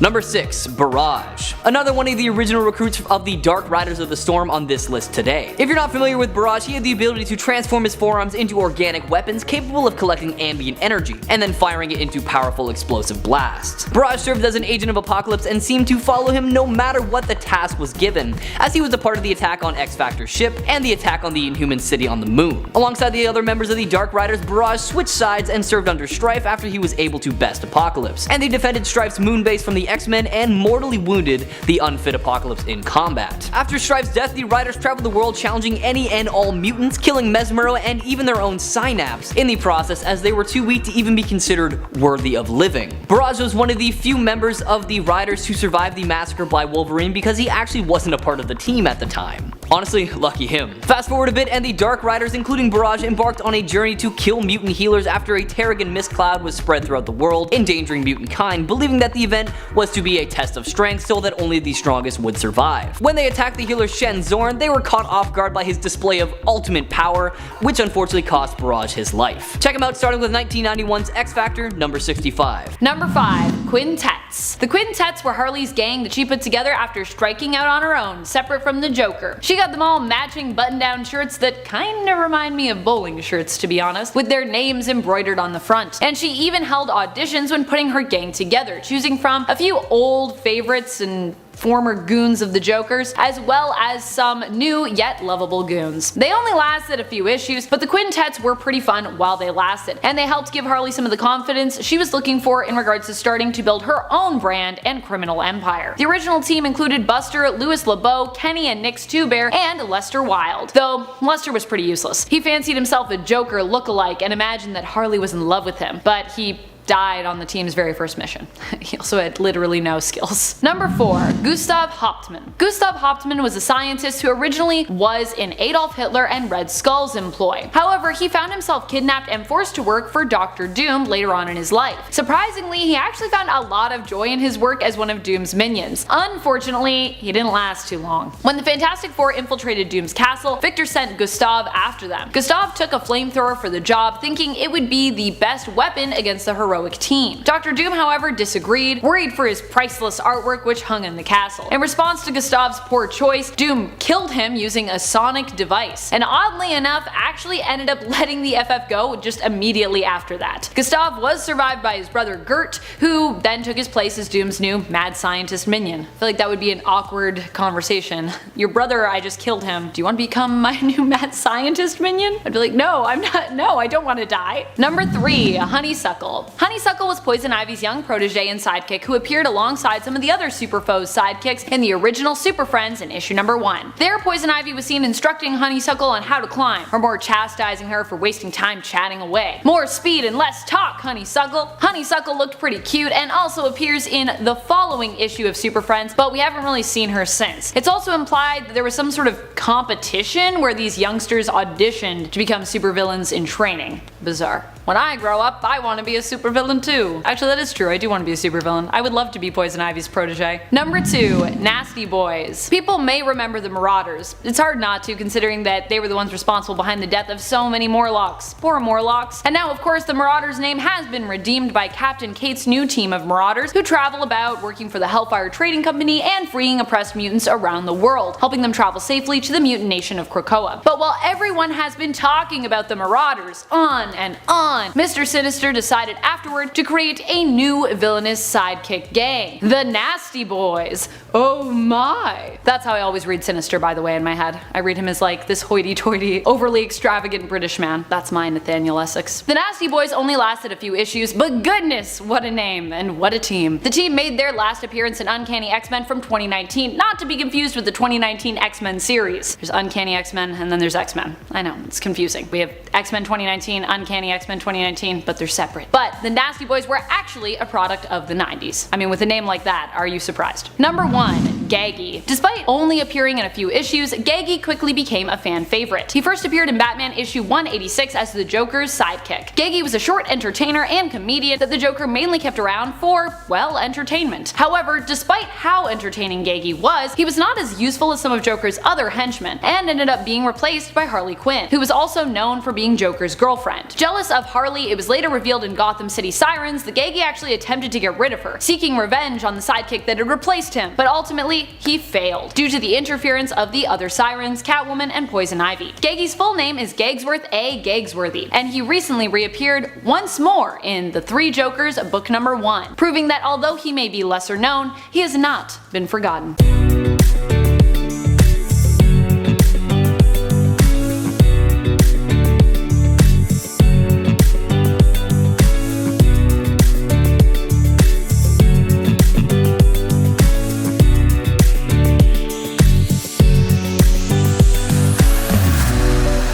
Number 6. Barrage. Another one of the original recruits of the Dark Riders of the Storm on this list today. If you're not familiar with Barrage, he had the ability to transform his forearms into organic weapons capable of collecting ambient energy, and then firing it into powerful explosive blasts. Barrage served as an agent of Apocalypse and seemed to follow him no matter what the task was given, as he was a part of the attack on X-Factor's ship and the attack on the Inhuman city on the moon. Alongside the other members of the Dark Riders, Barrage switched sides and served under Strife after he was able to best Apocalypse, and they defended Strife's moon base from the X-Men and mortally wounded the unfit Apocalypse in combat. After Strife's death, the Riders traveled the world challenging any and all mutants, killing Mesmero and even their own Synapse in the process, as they were too weak to even be considered worthy of living. Barrage was one of the few members of the Riders to survive the massacre by Wolverine because he actually wasn't a part of the team at the time. Honestly, lucky him. Fast forward a bit and the Dark Riders, including Barrage, embarked on a journey to kill mutant healers after a Terrigen mist cloud was spread throughout the world, endangering mutant kind, believing that the event was to be a test of strength so that only the strongest would survive. When they attacked the healer Shen Zorn, they were caught off guard by his display of ultimate power, which unfortunately cost Barrage his life. Check him out, starting with 1991's X Factor, number 65.
Number 5. Quintets. The Quintets were Harley's gang that she put together after striking out on her own, separate from the Joker. She got them all matching button-down shirts that kinda remind me of bowling shirts, to be honest, with their names embroidered on the front. And she even held auditions when putting her gang together, choosing from a few old favorites and former goons of the Jokers, as well as some new yet lovable goons. They only lasted a few issues, but the Quintets were pretty fun while they lasted, and they helped give Harley some of the confidence she was looking for in regards to starting to build her own brand and criminal empire. The original team included Buster, Louis LeBeau, Kenny and Nick's Two Bear, and Lester Wilde. Though Lester was pretty useless. He fancied himself a Joker look-alike and imagined that Harley was in love with him, but he died on the team's very first mission. He also had literally no skills. Number 4. Gustav Hauptmann. Gustav Hauptmann was a scientist who originally was in Adolf Hitler and Red Skull's employ. However, he found himself kidnapped and forced to work for Dr. Doom later on in his life. Surprisingly, he actually found a lot of joy in his work as one of Doom's minions. Unfortunately, he didn't last too long. When the Fantastic Four infiltrated Doom's castle, Victor sent Gustav after them. Gustav took a flamethrower for the job, thinking it would be the best weapon against the heroic team. Dr. Doom, however, disagreed, worried for his priceless artwork which hung in the castle. In response to Gustav's poor choice, Doom killed him using a sonic device, and oddly enough actually ended up letting the FF go just immediately after that. Gustav was survived by his brother Gert, who then took his place as Doom's new mad scientist minion. I feel like that would be an awkward conversation. Your brother, I just killed him. Do you want to become my new mad scientist minion? I'd be like, no, I'm not. No, I don't want to die. Number 3. Honeysuckle. Honeysuckle was Poison Ivy's young protege and sidekick who appeared alongside some of the other Super Foes sidekicks in the original Super Friends in issue number 1. There, Poison Ivy was seen instructing Honeysuckle on how to climb, or more chastising her for wasting time chatting away. More speed and less talk, Honeysuckle! Honeysuckle looked pretty cute and also appears in the following issue of Super Friends, but we haven't really seen her since. It's also implied that there was some sort of competition where these youngsters auditioned to become supervillains in training. Bizarre. When I grow up, I want to be a supervillain too. Actually, that is true. I do want to be a supervillain. I would love to be Poison Ivy's protege. Number 2. Nasty Boys. People may remember the Marauders. It's hard not to, considering that they were the ones responsible behind the death of so many Morlocks. Poor Morlocks. And now, of course, the Marauders name has been redeemed by Captain Kate's new team of Marauders, who travel about working for the Hellfire Trading Company and freeing oppressed mutants around the world, helping them travel safely to the mutant nation of Krakoa. But while everyone has been talking about the Marauders on and on, Mr. Sinister decided afterward to create a new villainous sidekick gang, the Nasty Boys. Oh my! That's how I always read Sinister, by the way, in my head. I read him as like this hoity-toity, overly extravagant British man. That's my Nathaniel Essex. The Nasty Boys only lasted a few issues, but goodness, what a name and what a team. The team made their last appearance in Uncanny X-Men from 2019, not to be confused with the 2019 X-Men series. There's Uncanny X-Men and then there's X-Men. I know, it's confusing. We have X-Men 2019, Uncanny X-Men 2019, but they're separate. But the Nasty Boys were actually a product of the 90s. I mean, with a name like that, are you surprised? Number 1. Gaggy. Despite only appearing in a few issues, Gaggy quickly became a fan favorite. He first appeared in Batman issue 186 as the Joker's sidekick. Gaggy was a short entertainer and comedian that the Joker mainly kept around for, well, entertainment. However, despite how entertaining Gaggy was, he was not as useful as some of Joker's other henchmen, and ended up being replaced by Harley Quinn, who was also known for being Joker's girlfriend. Jealous of Harley, it was later revealed in Gotham City Sirens that Gaggy actually attempted to get rid of her, seeking revenge on the sidekick that had replaced him, but ultimately he failed, due to the interference of the other Sirens, Catwoman, and Poison Ivy. Gaggy's full name is Gagsworth A. Gagsworthy, and he recently reappeared once more in The Three Jokers book number 1, proving that although he may be lesser known, he has not been forgotten.